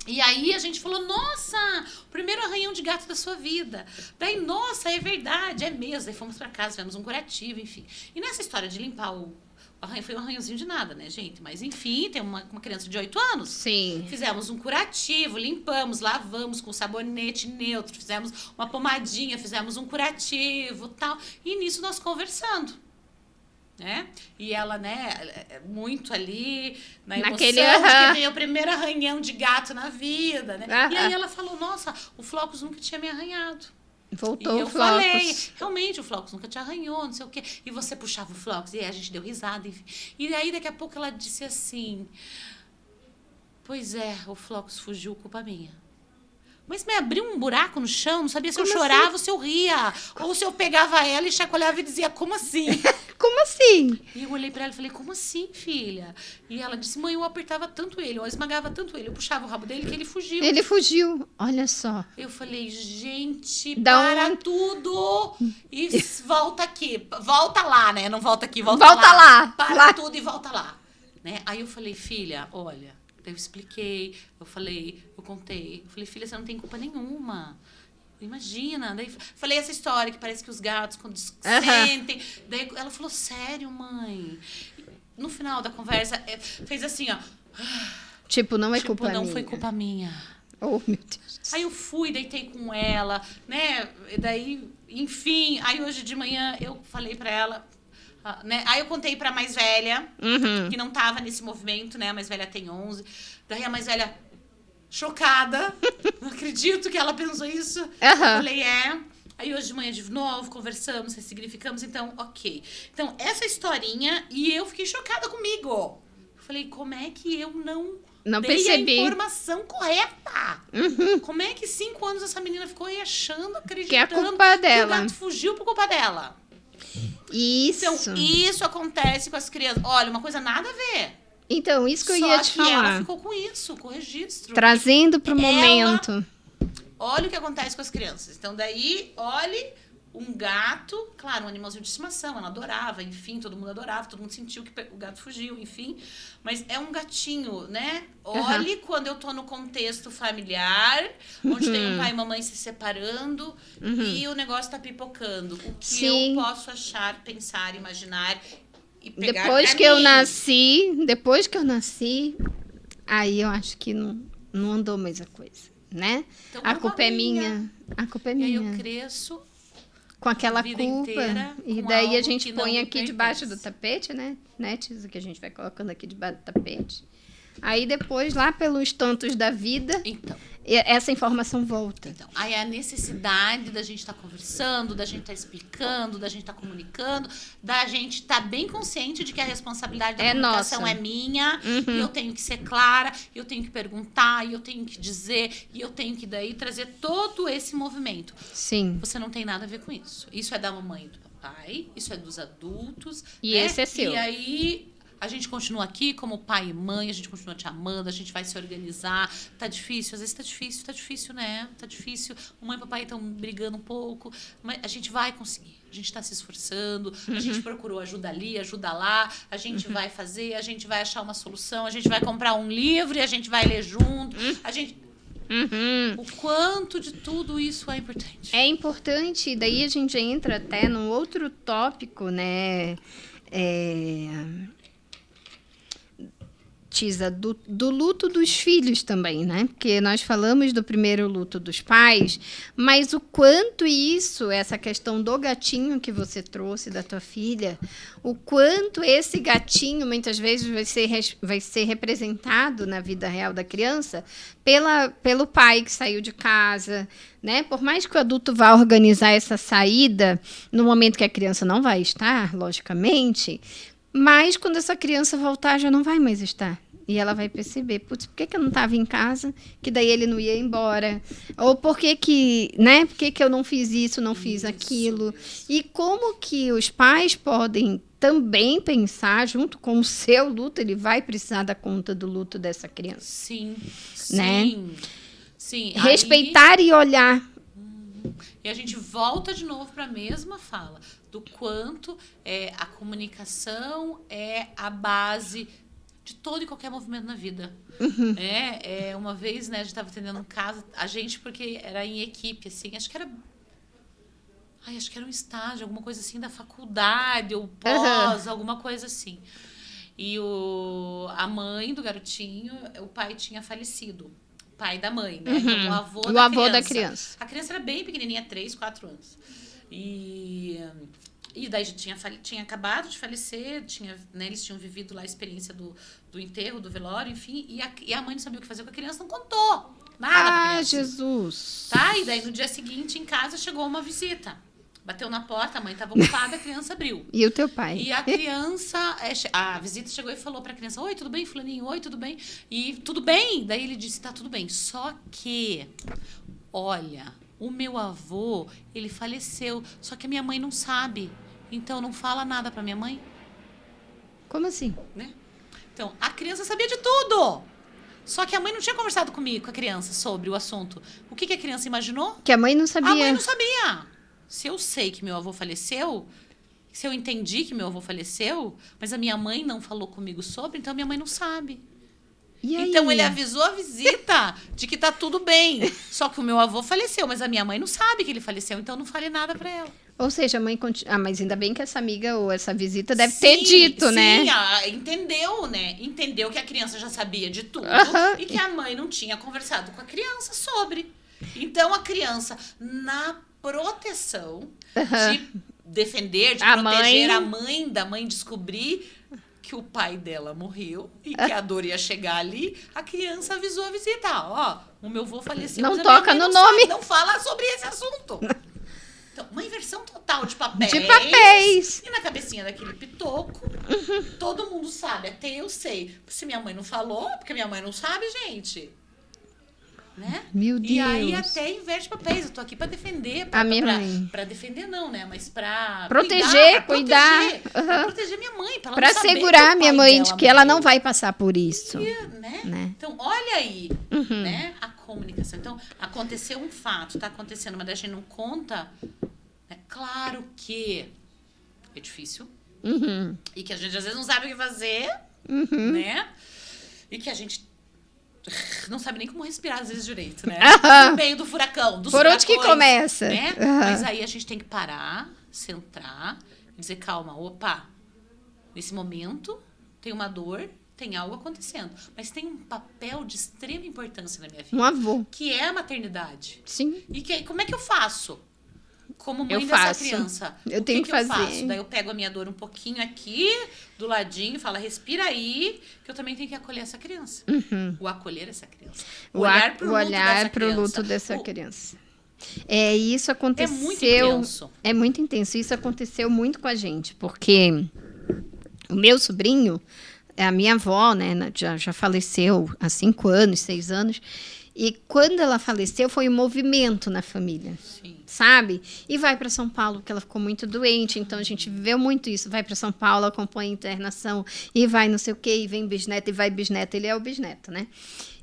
E aí a gente falou, nossa, o primeiro arranhão de gato da sua vida. Daí, nossa, é verdade, é mesmo. Daí fomos pra casa, fizemos um curativo, enfim. E nessa história de limpar o arranhão, foi um arranhãozinho de nada, né, gente? Mas enfim, tem uma criança de 8 anos. Sim. Fizemos um curativo, limpamos, lavamos com sabonete neutro, fizemos uma pomadinha, fizemos um curativo, tal. E nisso nós conversando. Né? E ela, né, muito ali na emoção Naquele, de que tem o primeiro arranhão de gato na vida, né? E aí ela falou, nossa, o Flocos nunca tinha me arranhado. Voltou e eu o Flocos. falei, realmente, o Flocos nunca te arranhou, não sei o quê. E você puxava o Flocos, e aí a gente deu risada, enfim. E aí, daqui a pouco, ela disse assim, pois é, o Flocos fugiu, culpa minha. Mas me abriu um buraco no chão, não sabia se eu chorava ou se eu ria. Ou se eu pegava ela e chacoalhava e dizia, como assim? Como assim? E eu olhei pra ela e falei, como assim, filha? E ela disse, mãe, eu apertava tanto ele, eu esmagava tanto ele, eu puxava o rabo dele que ele fugiu. Ele fugiu, olha só. Eu falei, gente, Dá tudo e volta aqui. Volta lá, né? Não volta aqui, volta lá. Para tudo e volta lá. Né? Aí eu falei, filha, olha... Daí eu expliquei, eu contei. Eu falei, filha, você não tem culpa nenhuma. Imagina. Daí falei essa história que parece que os gatos, quando sentem... Daí ela falou, sério, mãe? No final da conversa, fez assim, ó. Tipo, não é culpa minha. Não foi culpa minha. Oh, meu Deus. Aí eu fui, deitei com ela, né? E daí, enfim. Aí hoje de manhã eu falei pra ela... né? Aí eu contei pra mais velha, que não tava nesse movimento, né? A mais velha tem 11. Daí a mais velha, chocada. Não acredito que ela pensou isso. Eu falei, Aí hoje de manhã de novo, conversamos, ressignificamos. Então, ok. Então, essa historinha, e eu fiquei chocada comigo. Eu falei, como é que eu não dei percebi a informação correta? Como é que 5 anos essa menina ficou aí achando, acreditando que é culpa dela. Que o gato fugiu por culpa dela? Isso. Então, isso acontece com as crianças. Olha, uma coisa nada a ver. Então, isso que eu Só ia te que falar. ela ficou com isso, com o registro. Trazendo pro momento. Olha o que acontece com as crianças. Então, daí, olhe um gato, claro, um animalzinho de estimação, ela adorava, enfim, todo mundo adorava, todo mundo sentiu que o gato fugiu, enfim. Mas é um gatinho, né? Olhe quando eu tô no contexto familiar, onde tem um pai e mamãe se separando e o negócio tá pipocando. O que eu posso achar, pensar, imaginar e pegar Depois que eu nasci, aí eu acho que não andou mais a coisa. né? Então, A culpa é minha. A culpa é E aí eu minha. cresço Com aquela a vida culpa. inteira E com daí a algo gente que não põe me aqui debaixo do pertence. tapete, né? Tisa, que a gente vai colocando aqui debaixo do tapete. Aí depois, lá pelos tantos da vida, Então, essa informação volta. aí a necessidade da gente estar conversando, da gente estar explicando, da gente estar comunicando, da gente estar bem consciente de que a responsabilidade da comunicação nossa. é minha, e eu tenho que ser clara, e eu tenho que perguntar, e eu tenho que dizer, e eu tenho que daí trazer todo esse movimento. Sim. Você não tem nada a ver com isso. Isso é da mamãe e do papai, isso é dos adultos. E né? esse é seu. E aí a gente continua aqui como pai e mãe, a gente continua te amando, a gente vai se organizar. Tá difícil? Às vezes tá difícil, né? Tá difícil. Mamãe e papai estão brigando um pouco, mas a gente vai conseguir. A gente está se esforçando, a gente procurou ajuda ali, ajuda lá, a gente vai fazer, a gente vai achar uma solução, a gente vai comprar um livro e a gente vai ler junto. A gente... O quanto de tudo isso é importante. É importante, daí a gente entra até num outro tópico, né? Tisa, do luto dos filhos também, né? Porque nós falamos do primeiro luto dos pais, mas o quanto isso, essa questão do gatinho que você trouxe da tua filha, o quanto esse gatinho muitas vezes vai ser representado na vida real da criança pelo pai que saiu de casa, né? Por mais que o adulto vá organizar essa saída no momento que a criança não vai estar, logicamente, mas quando essa criança voltar, já não vai mais estar. E ela vai perceber, putz, por que eu não estava em casa? Que daí ele não ia embora. Ou por que né? Por que eu não fiz isso, não fiz aquilo? E como que os pais podem também pensar, junto com o seu luto, ele vai precisar dar conta do luto dessa criança. Sim, Né? Sim. Respeitar e olhar. E a gente volta de novo para a mesma fala do quanto a comunicação é a base de todo e qualquer movimento na vida. Uma vez, né, a gente estava atendendo um caso, a gente, porque era em equipe, assim, acho que era um estágio, alguma coisa assim da faculdade, ou pós, alguma coisa assim. E a mãe do garotinho, o pai tinha falecido. Pai da mãe, né? Então, o avô da criança. A criança era bem pequenininha, 3, 4 anos. E daí já tinha acabado de falecer, né, eles tinham vivido lá a experiência do enterro, do velório, enfim. E a mãe não sabia o que fazer com a criança, não contou nada pra criança. Jesus! Tá? E daí no dia seguinte, em casa, chegou uma visita. Bateu na porta, a mãe estava ocupada, a criança abriu. E o teu pai? E a criança... A visita chegou e falou pra criança, oi, tudo bem, fulaninho? Oi, tudo bem? E tudo bem? Daí ele disse, tá tudo bem. Só que, olha, o meu avô, ele faleceu. Só que a minha mãe não sabe. Então, não fala nada pra minha mãe. Como assim? Né? Então, a criança sabia de tudo. Só que a mãe não tinha conversado comigo, com a criança, sobre o assunto. O que a criança imaginou? Que a mãe não sabia. A mãe não sabia. Se eu sei que meu avô faleceu, se eu entendi que meu avô faleceu, mas a minha mãe não falou comigo sobre, então a minha mãe não sabe. E aí? Então ele avisou a visita de que tá tudo bem. Só que o meu avô faleceu, mas a minha mãe não sabe que ele faleceu, então não falei nada pra ela. Ou seja, a mãe mas ainda bem que essa amiga ou essa visita deve ter dito, né? Sim, entendeu, né? Entendeu que a criança já sabia de tudo e que a mãe não tinha conversado com a criança sobre. Então a criança, na proteção de defender, de proteger a mãe, da mãe descobrir que o pai dela morreu e que a dor ia chegar ali, a criança avisou a visita. Ó, o meu avô faleceu. Não toca no nome. Sabe, não fala sobre esse assunto. Então, uma inversão total de papéis. De papéis. E na cabecinha daquele pitoco, todo mundo sabe, até eu sei. Se minha mãe não falou, porque minha mãe não sabe, gente. Né? Meu Deus. E aí até inverte papéis. Eu tô aqui pra defender. A minha mãe. Pra defender não, né? Mas pra cuidar. Pra proteger minha mãe. Pra segurar minha mãe de que ela não vai passar por isso. Né? Então, olha aí, né? A comunicação. Então, aconteceu um fato, tá acontecendo, mas a gente não conta. É claro que é difícil. E que a gente às vezes não sabe o que fazer, né? E que a gente não sabe nem como respirar às vezes direito, né? No meio do furacão, dos Por onde que começa? Né? Mas aí a gente tem que parar, centrar, dizer, calma, opa, nesse momento tem uma dor tem algo acontecendo. Mas tem um papel de extrema importância na minha vida. Um avô. Que é a maternidade. Sim. E como é que eu faço? Como mãe Eu dessa faço. criança. Eu O tenho que que eu fazer. faço? Daí eu pego a minha dor um pouquinho aqui, do ladinho, falo, respira aí, que eu também tenho que acolher essa criança. O acolher essa criança. O olhar pro luto dessa criança. Isso aconteceu. É muito intenso. É muito intenso. Isso aconteceu muito com a gente, porque o meu sobrinho, a minha avó, né, já faleceu há 5 anos, 6 anos. E quando ela faleceu, foi um movimento na família. Sim. Sabe? E vai para São Paulo, porque ela ficou muito doente. Então, a gente viveu muito isso. Vai para São Paulo, acompanha a internação. E vai não sei o quê, e vem bisneto, e vai bisneto. Ele é o bisneto, né?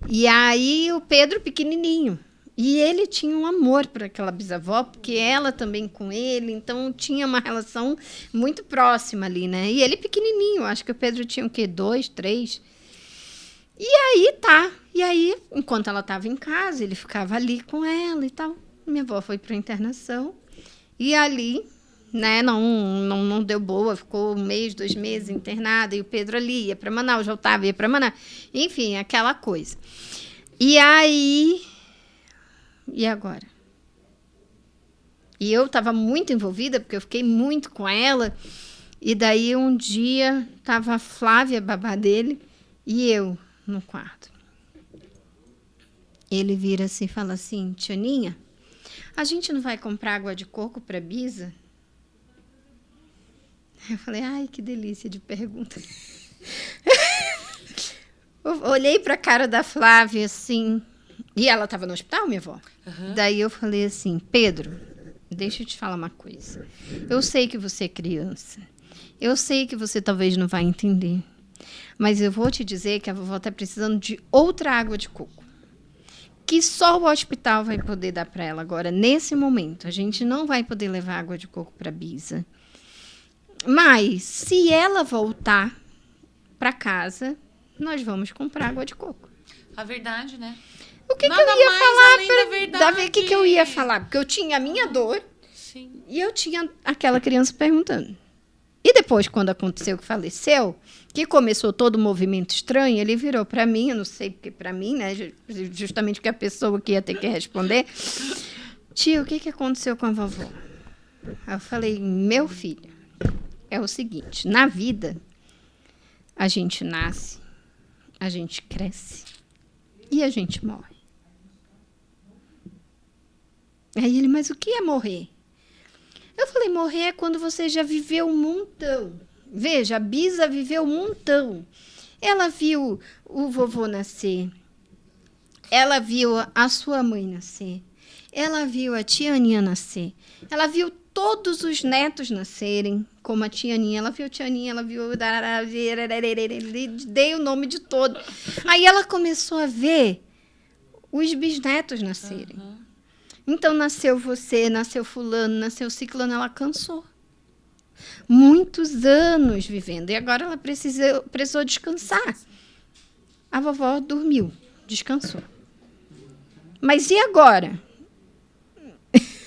E aí, o Pedro, pequenininho. E ele tinha um amor por aquela bisavó, porque ela também com ele. Então, tinha uma relação muito próxima ali, né? E ele pequenininho. Acho que o Pedro tinha o quê? 2, 3. E aí, tá. E aí, enquanto ela estava em casa, ele ficava ali com ela e tal. Minha avó foi para internação. E ali, né, não deu boa. Ficou 1 mês, 2 meses internada. E o Pedro ali ia para Manaus, voltava, ia para Manaus. Enfim, aquela coisa. E aí... E agora? E eu estava muito envolvida, porque eu fiquei muito com ela. E daí, um dia, estava a Flávia, a babá dele, e eu no quarto. Ele vira assim e fala assim, Tianinha, a gente não vai comprar água de coco para Bisa? Eu falei, ai, que delícia de pergunta. Eu olhei para a cara da Flávia assim, e ela estava no hospital, minha avó. Daí eu falei assim, Pedro, deixa eu te falar uma coisa. Eu sei que você é criança. Eu sei que você talvez não vai entender. Mas eu vou te dizer que a vovó está precisando de outra água de coco. Que só o hospital vai poder dar para ela agora, nesse momento. A gente não vai poder levar água de coco para Bisa. Mas, se ela voltar para casa, nós vamos comprar água de coco. A verdade, né? O que, Nada que eu ia mais falar? além da verdade. Davi, o que eu ia falar? Porque eu tinha a minha dor. Sim. E eu tinha aquela criança perguntando. E depois, quando aconteceu que faleceu, que começou todo o movimento estranho, ele virou para mim, eu não sei porque para mim, né? Justamente porque a pessoa que ia ter que responder. Tio, o que aconteceu com a vovó? Aí eu falei, meu filho, é o seguinte, na vida, a gente nasce, a gente cresce e a gente morre. Aí ele, mas o que é morrer? Eu falei, morrer é quando você já viveu um montão. Veja, a Bisa viveu um montão. Ela viu o vovô nascer. Ela viu a sua mãe nascer. Ela viu a tia Aninha nascer. Ela viu todos os netos nascerem, como a tia Aninha. Ela viu a tia Aninha, ela viu... Dei o nome de todo. Aí ela começou a ver os bisnetos nascerem. Então, nasceu você, nasceu fulano, nasceu ciclano, ela cansou. Muitos anos vivendo. E agora ela precisou descansar. A vovó dormiu, descansou. Mas e agora?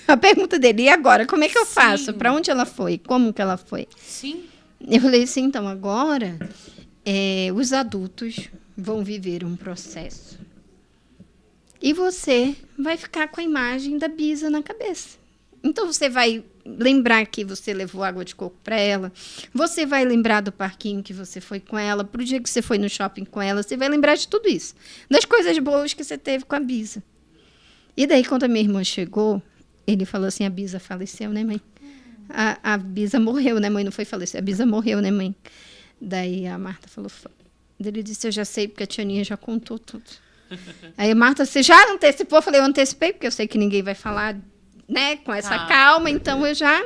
A pergunta dele, e agora? Como é que eu faço? Para onde ela foi? Como que ela foi? Sim. Eu falei assim, então, agora os adultos vão viver um processo. E você vai ficar com a imagem da Bisa na cabeça. Então, você vai lembrar que você levou água de coco para ela. Você vai lembrar do parquinho que você foi com ela. Pro dia que você foi no shopping com ela. Você vai lembrar de tudo isso. Das coisas boas que você teve com a Bisa. E daí, quando a minha irmã chegou, ele falou assim, a Bisa faleceu, né, mãe? A Bisa morreu, né, mãe? Não foi falecer. A Bisa morreu, né, mãe? Daí a Marta falou... Ele disse, eu já sei, porque a tia Aninha já contou tudo. Aí a Marta, você já antecipou? Eu falei, eu antecipei, porque eu sei que ninguém vai falar, né, com essa calma, então eu já...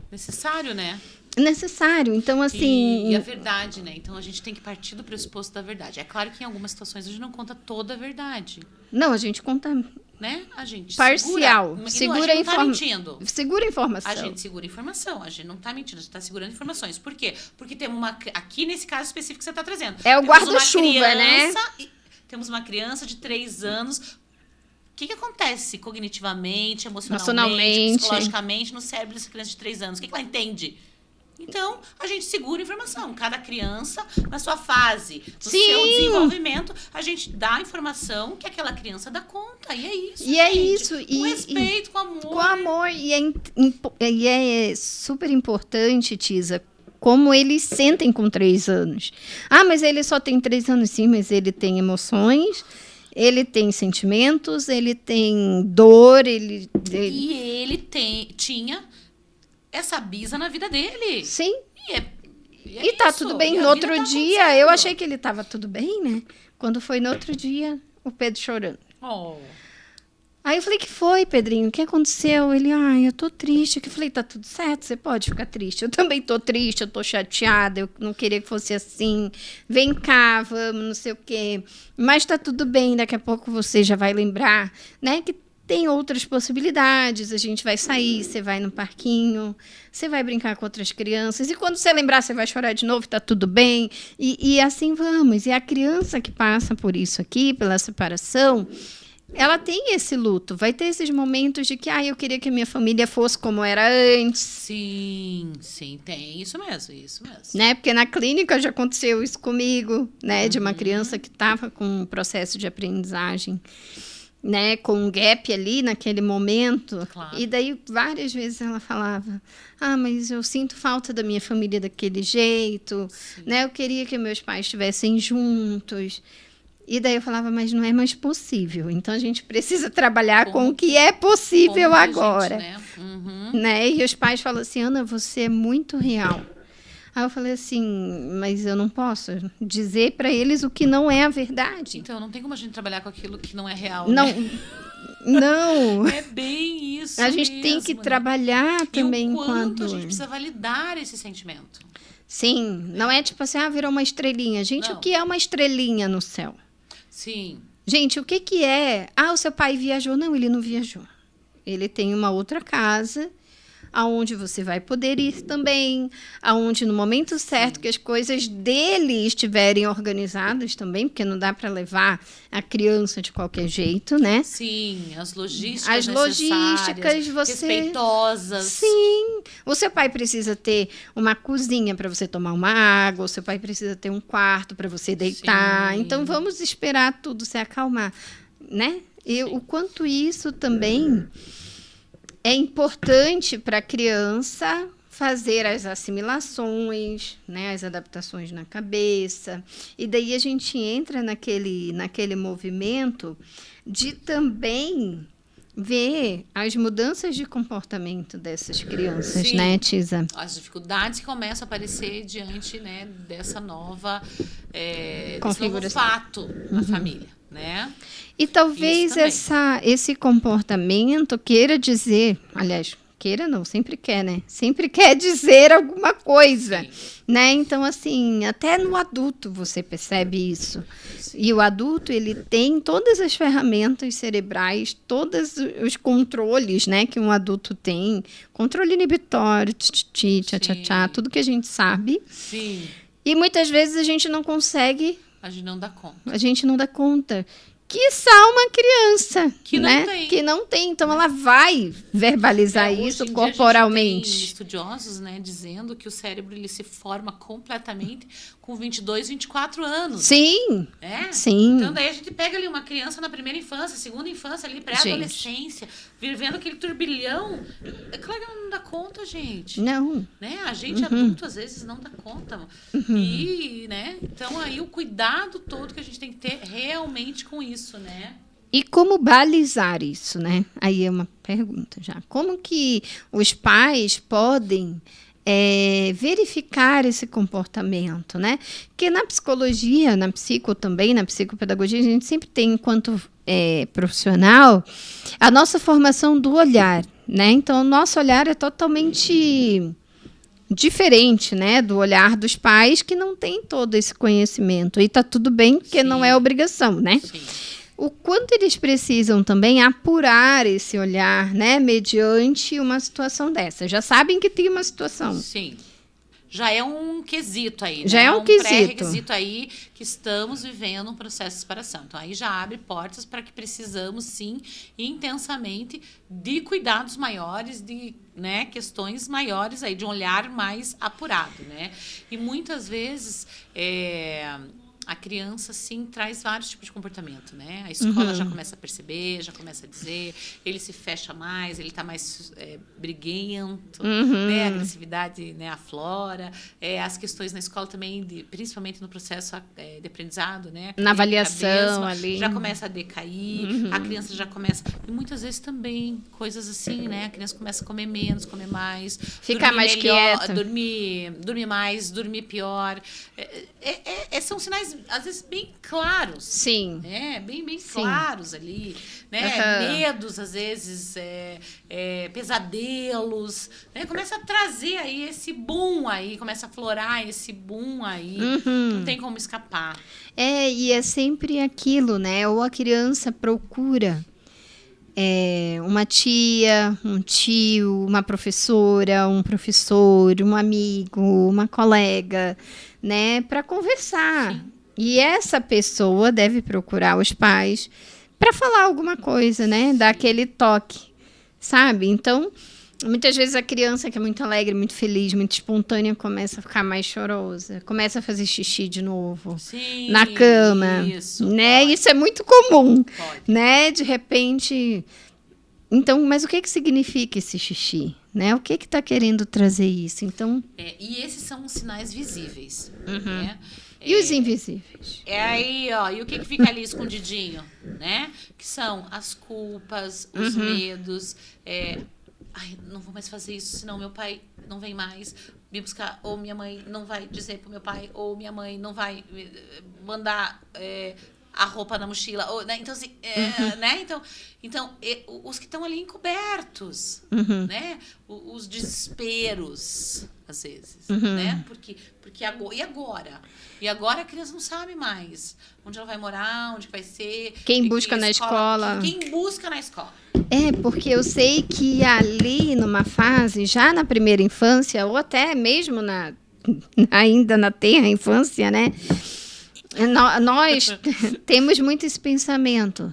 Necessário, né? Necessário, então assim... E a verdade, né? Então a gente tem que partir do pressuposto da verdade. É claro que em algumas situações a gente não conta toda a verdade. Não, a gente conta... Né? A gente parcial. Segura a informação. Segura a informação. A gente segura a informação. A gente não está mentindo, a gente está segurando informações. Por quê? Porque temos uma... Aqui, nesse caso específico que você está trazendo. É o guarda-chuva, né? Temos uma criança de 3 anos. O que acontece cognitivamente, emocionalmente, psicologicamente no cérebro dessa criança de 3 anos? O que ela entende? Então, a gente segura a informação. Cada criança, na sua fase, no Sim. seu desenvolvimento, a gente dá a informação que aquela criança dá conta. E é isso, E é gente. isso. Com respeito, com amor. Com amor. E é super importante, Tisa, como eles sentem com 3 anos. Ah, mas ele só tem 3 anos, sim, mas ele tem emoções, ele tem sentimentos, ele tem dor, E ele tinha essa bisa na vida dele. Sim. E tá isso. tudo bem. E a No vida outro tá dia, acontecendo. eu achei que ele tava tudo bem, né? Quando foi no outro dia, o Pedro chorando. Oh. Aí eu falei, que foi, Pedrinho? O que aconteceu? Ele, eu tô triste. Eu falei, tá tudo certo, você pode ficar triste. Eu também tô triste, eu tô chateada, eu não queria que fosse assim. Vem cá, vamos, não sei o quê. Mas tá tudo bem, daqui a pouco você já vai lembrar, né? Que tem outras possibilidades, a gente vai sair, você vai no parquinho, você vai brincar com outras crianças, e quando você lembrar, você vai chorar de novo, tá tudo bem, e assim vamos. E a criança que passa por isso aqui, pela separação, ela tem esse luto, vai ter esses momentos de que, eu queria que a minha família fosse como era antes. Sim, tem isso mesmo. Né? Porque na clínica já aconteceu isso comigo, né? De uma criança que estava com um processo de aprendizagem, né, com um gap ali naquele momento. Claro. E daí várias vezes ela falava, mas eu sinto falta da minha família daquele jeito, né, eu queria que meus pais estivessem juntos. E daí eu falava, mas não é mais possível, então a gente precisa trabalhar com o que é possível agora, né? E os pais falam assim, Ana, você é muito real. Aí eu falei assim, mas eu não posso dizer para eles o que não é a verdade. Então, não tem como a gente trabalhar com aquilo que não é real, não, né? Não. É bem isso A gente mesmo, tem que né? trabalhar também e o quanto quando... a gente precisa validar esse sentimento. Sim, não é tipo assim, virou uma estrelinha. Gente, Não. o que é uma estrelinha no céu? Sim. Gente, o que é? O seu pai viajou. Não, ele não viajou. Ele tem uma outra casa, aonde você vai poder ir também, aonde no momento certo que as coisas dele estiverem organizadas também, porque não dá para levar a criança de qualquer jeito, né? Sim, as logísticas As logísticas, respeitosas. Sim, o seu pai precisa ter uma cozinha para você tomar uma água, o seu pai precisa ter um quarto para você deitar. Sim. Então vamos esperar tudo se acalmar, né? E o quanto isso também é importante para a criança fazer as assimilações, né, as adaptações na cabeça. E daí a gente entra naquele movimento de também ver as mudanças de comportamento dessas crianças, Sim. né, Tisa? As dificuldades que começam a aparecer diante, né, dessa nova configuração, desse novo fato na família, né? E talvez esse comportamento queira dizer, aliás, queira não, sempre quer, né? Sempre quer dizer alguma coisa, Sim. né? Então, assim, até no adulto você percebe isso. Sim. E o adulto, ele tem todas as ferramentas cerebrais, todos os controles, né, que um adulto tem. Controle inibitório, tchá, tudo que a gente sabe. Sim. E muitas vezes a gente não consegue... A gente não dá conta. A gente não dá conta. Quiçá uma criança que não tem. Então, ela vai verbalizar isso corporalmente. Tem estudiosos, né, dizendo que o cérebro ele se forma completamente com 22, 24 anos. Sim. Sim. Então, daí a gente pega ali uma criança na primeira infância, segunda infância, ali pré-adolescência, vivendo aquele turbilhão. É claro que ela não dá conta, gente. Não. Né? A gente adulto, às vezes, não dá conta. E, né? Então, aí o cuidado todo que a gente tem que ter realmente com isso, né? E como balizar isso, né? Aí é uma pergunta já. Como que os pais podem verificar esse comportamento, né? Porque na psicologia, na psicopedagogia, a gente sempre tem, enquanto profissional, a nossa formação do olhar, né? Então, o nosso olhar é totalmente diferente, né, do olhar dos pais que não tem todo esse conhecimento. E tá tudo bem, porque não é obrigação, né? Sim. O quanto eles precisam também apurar esse olhar, né, mediante uma situação dessa. Já sabem que tem uma situação. Sim. já é um quesito aí, Já né? é um quesito. pré-requisito aí que estamos vivendo um processo de separação. Então, aí já abre portas para que precisamos, sim, intensamente, de cuidados maiores, de, né, questões maiores aí, de um olhar mais apurado, né? E muitas vezes a criança, sim, traz vários tipos de comportamento, né? A escola já começa a perceber, já começa a dizer, ele se fecha mais, ele está mais briguento, né? A agressividade, né, aflora. As questões na escola também, principalmente no processo de aprendizado, né? Na avaliação Cabeça, ali. já começa a decair, a criança já começa... E muitas vezes também, coisas assim, né? A criança começa a comer menos, comer mais. Ficar mais quieta. Dormir mais, dormir pior. São sinais, às vezes, bem claros. Sim. Né? Bem Sim. claros ali. Né? Medos, às vezes, pesadelos. Né? Começa a trazer aí esse boom aí, começa a florar esse boom aí. Não tem como escapar. E é sempre aquilo, né? Ou a criança procura uma tia, um tio, uma professora, um professor, um amigo, uma colega, né, para conversar. Sim. E essa pessoa deve procurar os pais para falar alguma coisa, né, dar aquele toque, sabe? Então, muitas vezes a criança que é muito alegre, muito feliz, muito espontânea, começa a ficar mais chorosa, começa a fazer xixi de novo. Sim, na cama, isso, né? pode. Isso é muito comum, Pode. né? De repente, então, mas o que significa esse xixi, né? O que está querendo trazer isso? Então, E esses são os sinais visíveis, né? e os invisíveis? Aí, ó, e o que fica ali escondidinho, né? Que são as culpas, os medos, ai, não vou mais fazer isso, senão meu pai não vem mais me buscar, ou minha mãe não vai dizer pro meu pai, ou minha mãe não vai mandar a roupa na mochila, ou, né? Então, assim, né? Então os que estão ali encobertos, né? Os desesperos, às vezes, né? Porque e agora a criança não sabe mais onde ela vai morar, onde vai ser. Quem busca na escola. Quem busca na escola. Porque eu sei que ali numa fase, já na primeira infância, ou até mesmo ainda na tenra infância, né? Nós temos muito esse pensamento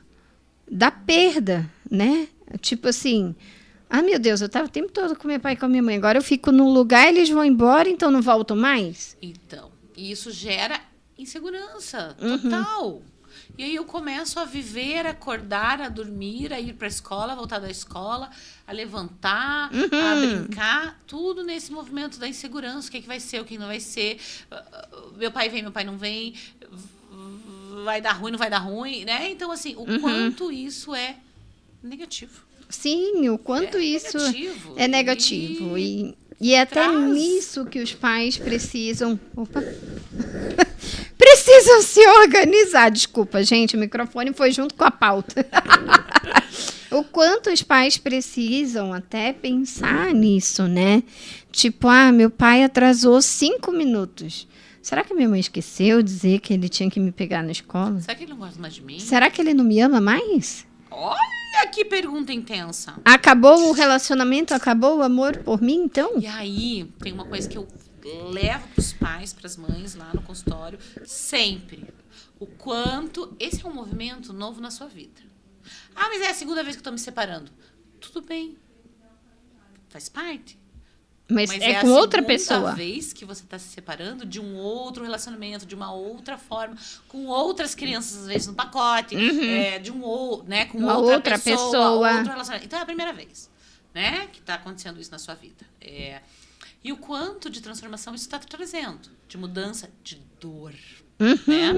da perda, né? Tipo assim, meu Deus, eu estava o tempo todo com meu pai e com a minha mãe, agora eu fico num lugar, eles vão embora, então não volto mais? Então, isso gera insegurança total. E aí eu começo a viver, a acordar, a dormir, a ir para a escola, a voltar da escola, a levantar, a brincar, tudo nesse movimento da insegurança. O que vai ser, o que não vai ser. Meu pai vem, meu pai não vem. Vai dar ruim, não vai dar ruim, né? Então, assim, o quanto isso é negativo. Sim, o quanto isso negativo. é negativo. E é até traz... nisso que os pais precisam... Opa! Precisam se organizar. Desculpa, gente, o microfone foi junto com a pauta. O quanto os pais precisam até pensar nisso, né? Tipo, meu pai atrasou 5 minutos. Será que minha mãe esqueceu de dizer que ele tinha que me pegar na escola? Será que ele não gosta mais de mim? Será que ele não me ama mais? Olha que pergunta intensa. Acabou o relacionamento? Acabou o amor por mim, então? E aí, tem uma coisa que eu levo para os pais, para as mães lá no consultório, sempre. O quanto esse é um movimento novo na sua vida. Mas é a segunda vez que eu estou me separando. Tudo bem. Faz parte. Mas é com outra pessoa. É a segunda vez que você está se separando de um outro relacionamento, de uma outra forma, com outras crianças, às vezes, no pacote, de um outro, né, com uma outra pessoa. Outro relacionamento. Então, é a primeira vez, né, que está acontecendo isso na sua vida. E o quanto de transformação isso está trazendo, de mudança, de dor, né?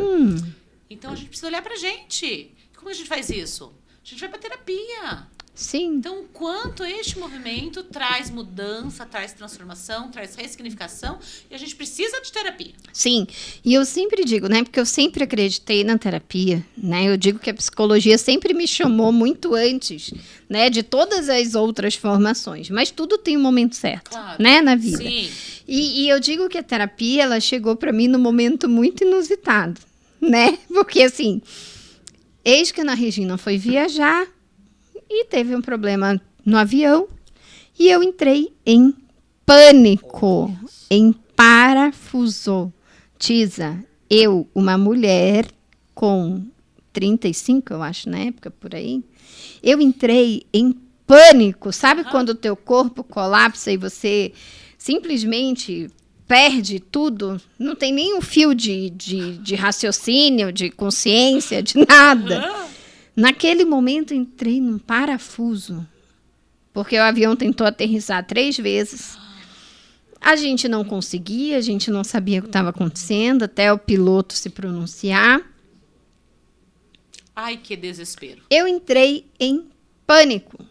Então, a gente precisa olhar pra gente. Como a gente faz isso? A gente vai pra terapia. Sim. Então, o quanto este movimento traz mudança, traz transformação, traz ressignificação, e a gente precisa de terapia. Sim, e eu sempre digo, né, porque eu sempre acreditei na terapia, né, eu digo que a psicologia sempre me chamou muito antes, né, de todas as outras formações, mas tudo tem um momento certo, Claro. né, na vida. Sim. E eu digo que a terapia, ela chegou para mim num momento muito inusitado, né, porque assim, eis que a Ana Regina foi viajar, e teve um problema no avião. E eu entrei em pânico. Em parafusou. Tisa, eu, uma mulher com 35, eu acho, na época, por aí, eu entrei em pânico. Sabe quando o teu corpo colapsa e você simplesmente perde tudo? Não tem nenhum fio de raciocínio, de consciência, de nada. Naquele momento, entrei num parafuso. Porque o avião tentou aterrissar 3 vezes. A gente não conseguia, a gente não sabia o que estava acontecendo, até o piloto se pronunciar. Ai, que desespero. Eu entrei em pânico.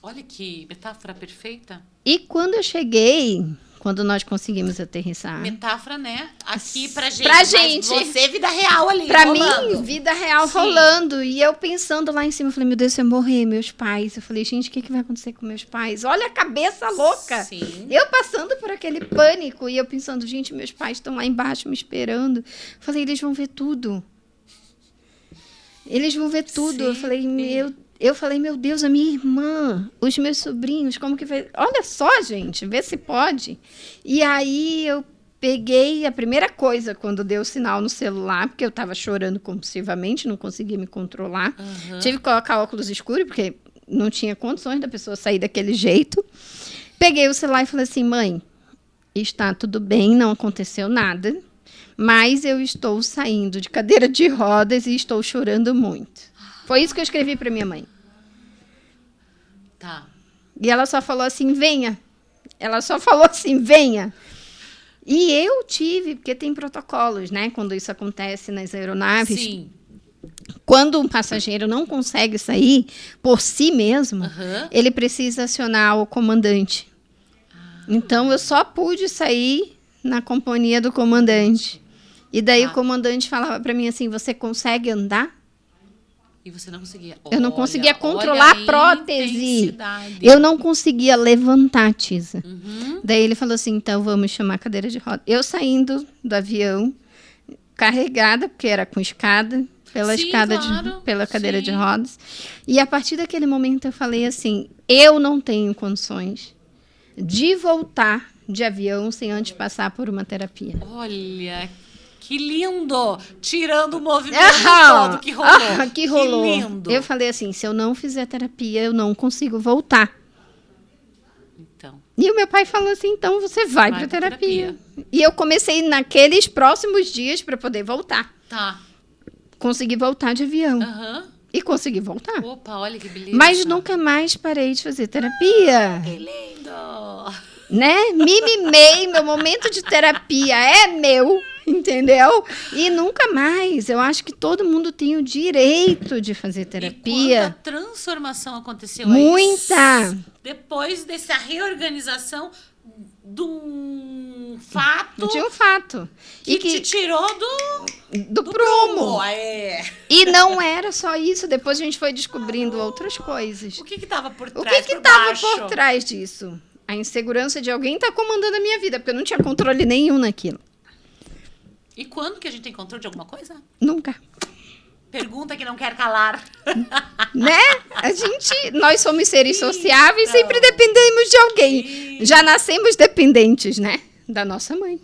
Olha que metáfora perfeita. E quando eu cheguei, quando nós conseguimos aterrissar... Metáfora, né? Aqui pra gente. Pra mas gente. você, vida real ali, Pra rolando. mim, vida real Sim. rolando. E eu pensando lá em cima, eu falei, meu Deus, se eu morrer, meus pais. Eu falei, gente, o que vai acontecer com meus pais? Olha a cabeça louca. Sim. Eu passando por aquele pânico e eu pensando, gente, meus pais estão lá embaixo me esperando. Eu falei, eles vão ver tudo. Eles vão ver tudo. Sim. Eu falei, meu Deus, a minha irmã, os meus sobrinhos, como que vai... Olha só, gente, vê se pode. E aí eu peguei a primeira coisa quando deu o sinal no celular, porque eu estava chorando compulsivamente, não conseguia me controlar. Tive que colocar óculos escuros, porque não tinha condições da pessoa sair daquele jeito. Peguei o celular e falei assim, mãe, está tudo bem, não aconteceu nada, mas eu estou saindo de cadeira de rodas e estou chorando muito. Foi isso que eu escrevi para minha mãe. Tá. E ela só falou assim, venha. Ela só falou assim, venha. E eu tive, porque tem protocolos, né? Quando isso acontece nas aeronaves. Sim. Quando um passageiro não consegue sair por si mesmo, Aham. ele precisa acionar o comandante. Então, eu só pude sair na companhia do comandante. E daí o comandante falava para mim assim, você consegue andar? E você não conseguia. Eu não Olha, conseguia olha controlar a prótese. intensidade. Eu não conseguia levantar, Tisa. Uhum. Daí ele falou assim, então vamos chamar a cadeira de roda. Eu saindo do avião, carregada, porque era com escada, pela Sim, escada, claro. pela cadeira de Sim. rodas. E a partir daquele momento eu falei assim, eu não tenho condições de voltar de avião sem antes passar por uma terapia. Olha, que lindo! Tirando o movimento todo que rolou. Que rolou. Que lindo. Eu falei assim, se eu não fizer terapia, eu não consigo voltar. Então, E o meu pai falou assim, então você vai para pra terapia. E eu comecei naqueles próximos dias para poder voltar. tá. Consegui voltar de avião. Aham. E consegui voltar. Opa, olha que beleza. Mas nunca mais parei de fazer terapia. Que lindo! Né? Me mimei, meu momento de terapia é meu, entendeu? E nunca mais. Eu acho que todo mundo tem o direito de fazer E terapia. quanta transformação aconteceu Muita. aí depois dessa reorganização de um fato De um fato. que te tirou do prumo. É. E não era só isso. Depois a gente foi descobrindo outras coisas. O que estava por O trás? que por estava baixo? por trás disso? A insegurança de alguém estar comandando a minha vida, porque eu não tinha controle nenhum naquilo. E quando que a gente tem controle de alguma coisa? Nunca. Pergunta que não quer calar. Né? Nós somos seres sociáveis, Então. sempre dependemos de alguém. Isso. Já nascemos dependentes, né? Da nossa mãe.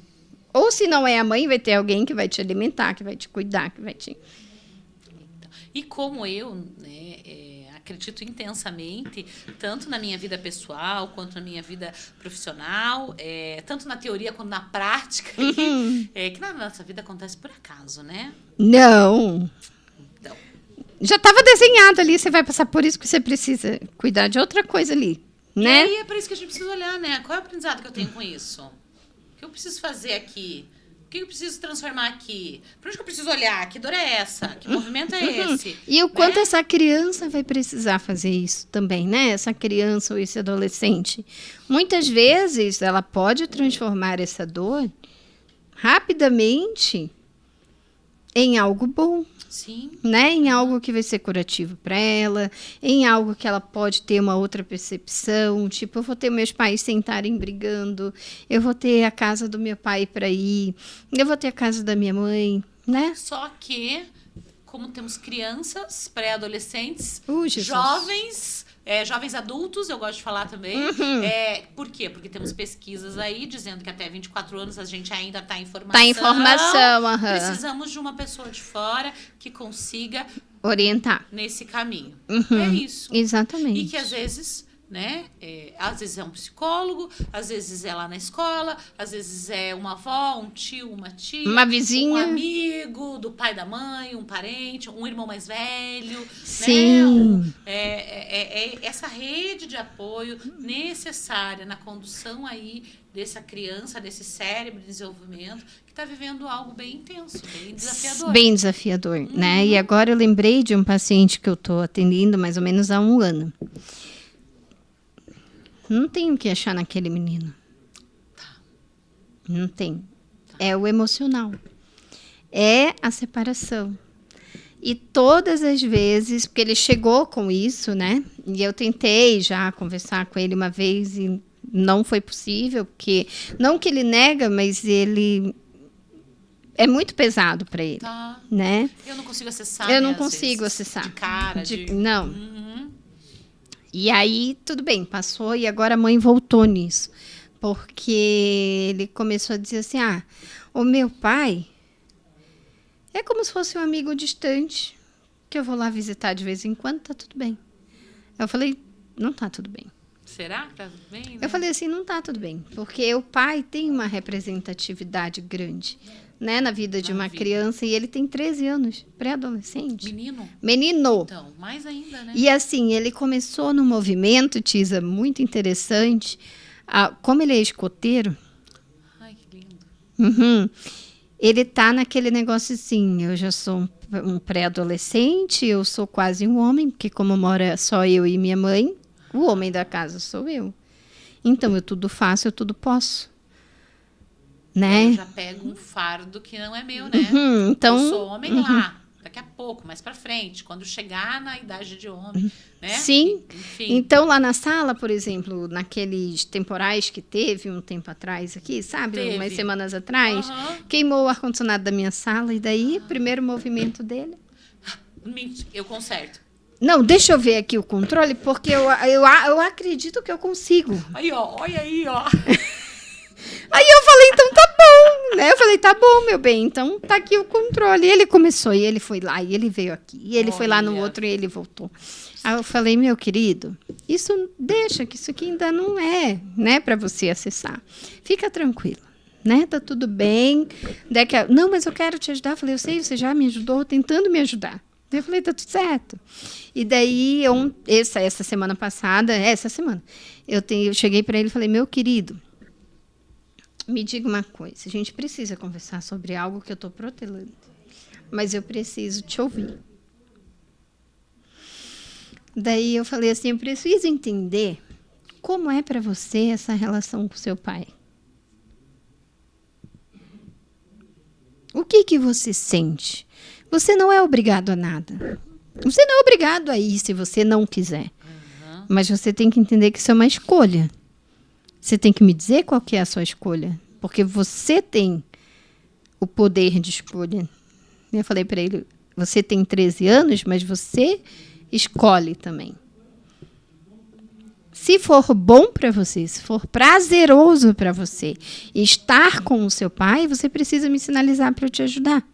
Ou se não é a mãe, vai ter alguém que vai te alimentar, que vai te cuidar, que vai te... E como eu, né, acredito intensamente, tanto na minha vida pessoal, quanto na minha vida profissional, tanto na teoria quanto na prática, que na nossa vida acontece por acaso, né? Não. Então, Já estava desenhado ali, você vai passar por isso que você precisa cuidar de outra coisa ali, né? E aí é para isso que a gente precisa olhar, né? Qual é o aprendizado que eu tenho com isso? O que eu preciso fazer aqui? O que eu preciso transformar aqui? Para onde que eu preciso olhar? Que dor é essa? Que movimento é esse? E o quanto Né? essa criança vai precisar fazer isso também, né? Essa criança ou esse adolescente. Muitas vezes ela pode transformar essa dor rapidamente em algo bom, Sim. né? Em algo que vai ser curativo para ela, em algo que ela pode ter uma outra percepção, tipo, eu vou ter meus pais sentarem brigando, eu vou ter a casa do meu pai para ir, eu vou ter a casa da minha mãe, né? Só que, como temos crianças, pré-adolescentes, Jesus. jovens, Jovens adultos, eu gosto de falar também. Por quê? Porque temos pesquisas aí dizendo que até 24 anos a gente ainda está em formação. Tá em formação, Precisamos de uma pessoa de fora que consiga orientar nesse caminho. É isso. Exatamente. E que às vezes, né? Às vezes é um psicólogo, às vezes é lá na escola, às vezes é uma avó, um tio, uma tia, uma vizinha, um amigo do pai da mãe, um parente, um irmão mais velho. Sim. Né? Essa rede de apoio necessária na condução aí dessa criança, desse cérebro de desenvolvimento, que está vivendo algo bem intenso, bem desafiador. Bem desafiador, né? E agora eu lembrei de um paciente que eu estou atendendo mais ou menos há 1 ano. Não tem o que achar naquele menino. Não tem. É o emocional. É a separação. E todas as vezes, porque ele chegou com isso, né? E eu tentei já conversar com ele uma vez e não foi possível, porque não que ele nega, mas ele é muito pesado para ele, né? Eu não consigo acessar. Eu não consigo acessar. De cara, não. E aí, tudo bem, passou e agora a mãe voltou nisso. Porque ele começou a dizer assim, o meu pai é como se fosse um amigo distante, que eu vou lá visitar de vez em quando, tá tudo bem. Eu falei, não tá tudo bem. Será que tá tudo bem? Né? Eu falei assim, não tá tudo bem. Porque o pai tem uma representatividade grande, né, na vida de uma criança, e ele tem 13 anos, pré-adolescente. Menino. Então, mais ainda, né? E assim, ele começou no movimento, Tisa, muito interessante. Como ele é escoteiro... Ai, que lindo. Ele tá naquele negócio assim, eu já sou um pré-adolescente, eu sou quase um homem, porque como mora só eu e minha mãe, o homem da casa sou eu. Então, eu tudo faço, eu tudo posso. Né? Eu já pego um fardo que não é meu, né? Então, eu sou homem lá, daqui a pouco, mais pra frente, quando chegar na idade de homem, né? Sim. Enfim. Então, lá na sala, por exemplo, naqueles temporais que teve um tempo atrás aqui, sabe? Umas semanas atrás, queimou o ar-condicionado da minha sala, e daí, primeiro movimento dele... Eu conserto. Não, deixa eu ver aqui o controle, porque eu acredito que eu consigo. Aí, ó, olha aí, ó. Aí eu falei, então tá bom, né? Eu falei, tá bom, meu bem, então tá aqui o controle. E ele começou, e ele foi lá, e ele veio aqui, e ele foi lá no outro, e ele voltou. Aí eu falei, meu querido, isso deixa, que isso aqui ainda não é, né, pra você acessar. Fica tranquilo, né? Tá tudo bem. Não, mas eu quero te ajudar. Eu falei, eu sei, você já me ajudou, tentando me ajudar. Eu falei, tá tudo certo. E daí, essa semana passada, eu cheguei para ele e falei, meu querido, me diga uma coisa, a gente precisa conversar sobre algo que eu estou protelando, mas eu preciso te ouvir. Daí eu falei assim, eu preciso entender como é para você essa relação com seu pai. O que você sente? Você não é obrigado a nada. Você não é obrigado a ir se você não quiser. Mas você tem que entender que isso é uma escolha. Você tem que me dizer qual que é a sua escolha. Porque você tem o poder de escolha. Eu falei para ele, você tem 13 anos, mas você escolhe também. Se for bom para você, se for prazeroso para você estar com o seu pai, você precisa me sinalizar para eu te ajudar.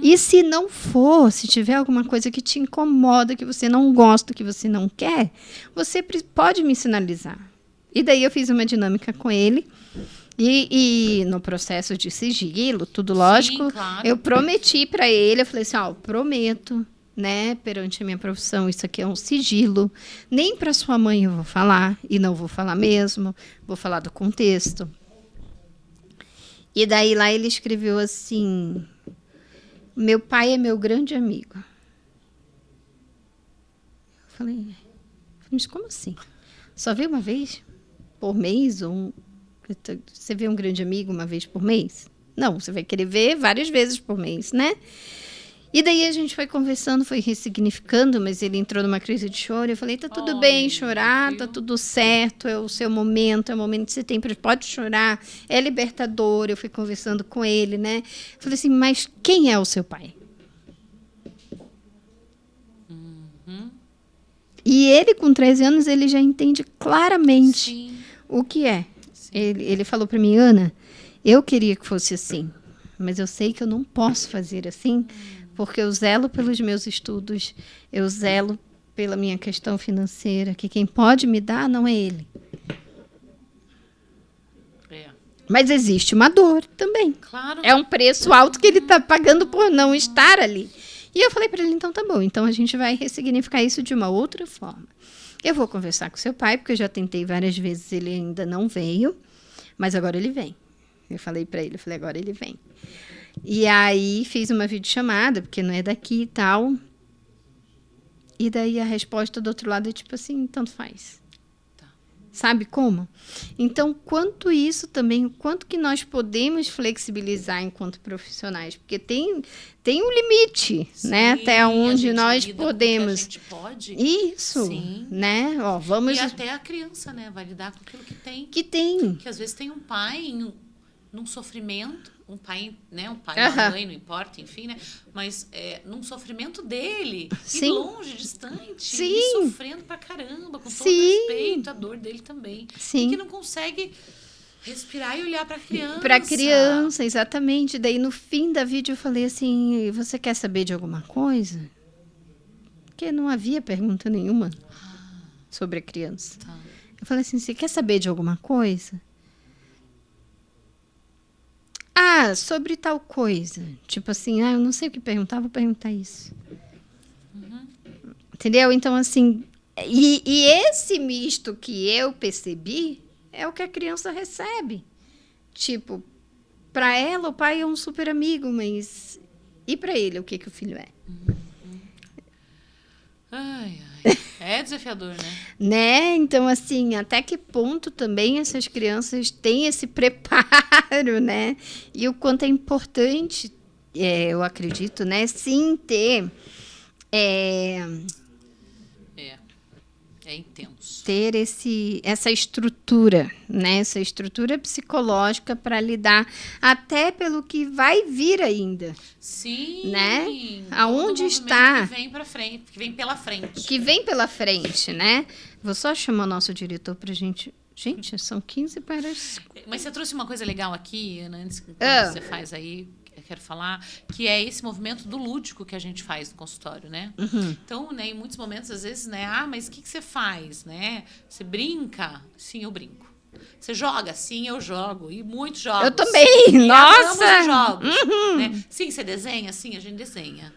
E se não for, se tiver alguma coisa que te incomoda, que você não gosta, que você não quer, você pode me sinalizar. E daí eu fiz uma dinâmica com ele. E no processo de sigilo, tudo lógico, claro. Eu prometi para ele, eu falei assim, eu prometo, né, perante a minha profissão, isso aqui é um sigilo. Nem para sua mãe eu vou falar, e não vou falar mesmo, vou falar do contexto. E daí lá ele escreveu assim, meu pai é meu grande amigo. Eu falei, mas como assim? Só vê uma vez por mês? Você vê um grande amigo uma vez por mês? Não, você vai querer ver várias vezes por mês, né? E daí a gente foi conversando, foi ressignificando, mas ele entrou numa crise de choro. Eu falei, tá tudo bem chorar, tá tudo certo, é o seu momento, é o momento que você tem, pode chorar, é libertador. Eu fui conversando com ele, né? Eu falei assim, mas quem é o seu pai? E ele, com 13 anos, ele já entende claramente Sim. o que é. Sim. Ele falou para mim, Ana, eu queria que fosse assim, mas eu sei que eu não posso fazer assim, porque eu zelo pelos meus estudos, eu zelo pela minha questão financeira, que quem pode me dar não é ele. É. Mas existe uma dor também. Claro. É um preço alto que ele está pagando por não estar ali. E eu falei para ele, então tá bom, então a gente vai ressignificar isso de uma outra forma. Eu vou conversar com seu pai, porque eu já tentei várias vezes, ele ainda não veio, mas agora ele vem. Eu falei para ele, agora ele vem. E aí fiz uma videochamada, porque não é daqui e tal. E daí a resposta do outro lado é tipo assim, tanto faz. Sabe como? Então, quanto isso também, o quanto que nós podemos flexibilizar enquanto profissionais? Porque tem um limite, Sim, né? Até onde nós lida com o que podemos. a gente pode. Isso, Sim. né? Ó, vamos... E até a criança, né? Vai lidar com aquilo que tem. Que tem. Que às vezes tem um pai num sofrimento, um pai, uma mãe, não importa, enfim, né? Mas num sofrimento dele, Sim. e longe, distante, Sim. e sofrendo pra caramba, com todo Sim. respeito, a dor dele também. Sim. E que não consegue respirar e olhar pra criança. Pra criança, exatamente. Daí, no fim da vídeo, eu falei assim, você quer saber de alguma coisa? Porque não havia pergunta nenhuma sobre a criança. Tá. Eu falei assim, você quer saber de alguma coisa? Ah, sobre tal coisa. Tipo assim, eu não sei o que perguntar, vou perguntar isso. Entendeu? Então, assim, e esse misto que eu percebi é o que a criança recebe. Tipo, para ela o pai é um super amigo, mas e para ele o que o filho é? Ai. É desafiador, né? Né? Então, assim, até que ponto também essas crianças têm esse preparo, né? E o quanto é importante, eu acredito, né? Sim, ter... É intenso. Ter essa estrutura, né? Essa estrutura psicológica para lidar até pelo que vai vir ainda. Sim. Né? Todo Aonde movimento está? Que vem pra frente, que vem pela frente. Que vem pela frente, né? Vou só chamar o nosso diretor pra gente... Gente, são 15 para as... Mas você trouxe uma coisa legal aqui, Ana, antes que você faz aí, eu quero falar, que é esse movimento do lúdico que a gente faz no consultório, né? Uhum. Então, né, em muitos momentos, às vezes, né? Mas o que você faz, né? Você brinca? Sim, eu brinco. Você joga? Sim, eu jogo. E muitos jogos. Eu também! E Nossa! amamos os jogos. Uhum. Né? Sim, você desenha? Sim, a gente desenha.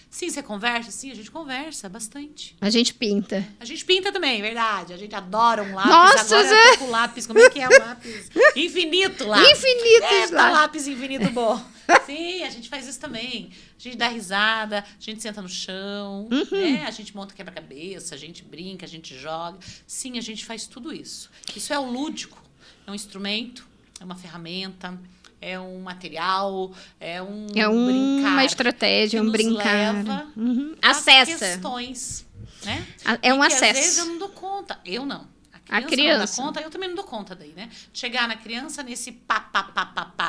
Sim, você conversa? Sim, a gente conversa bastante. A gente pinta. A gente pinta também, verdade. A gente adora um lápis. Nossa, agora eu tô com lápis. Como é que é o lápis? Infinito lápis. Infinitos tá lápis infinito bom. Sim, a gente faz isso também. A gente dá risada, a gente senta no chão, né? A gente monta quebra-cabeça, a gente brinca, a gente joga. Sim, a gente faz tudo isso. Isso é o lúdico. É um instrumento, é uma ferramenta, é um material, é um brincar. Uma estratégia, um brincar. Leva Acessa. Questões, né? É um e acesso. Que às vezes eu não dou conta. Eu não. A criança não dá conta, eu também não dou conta daí, né? Chegar na criança nesse pá.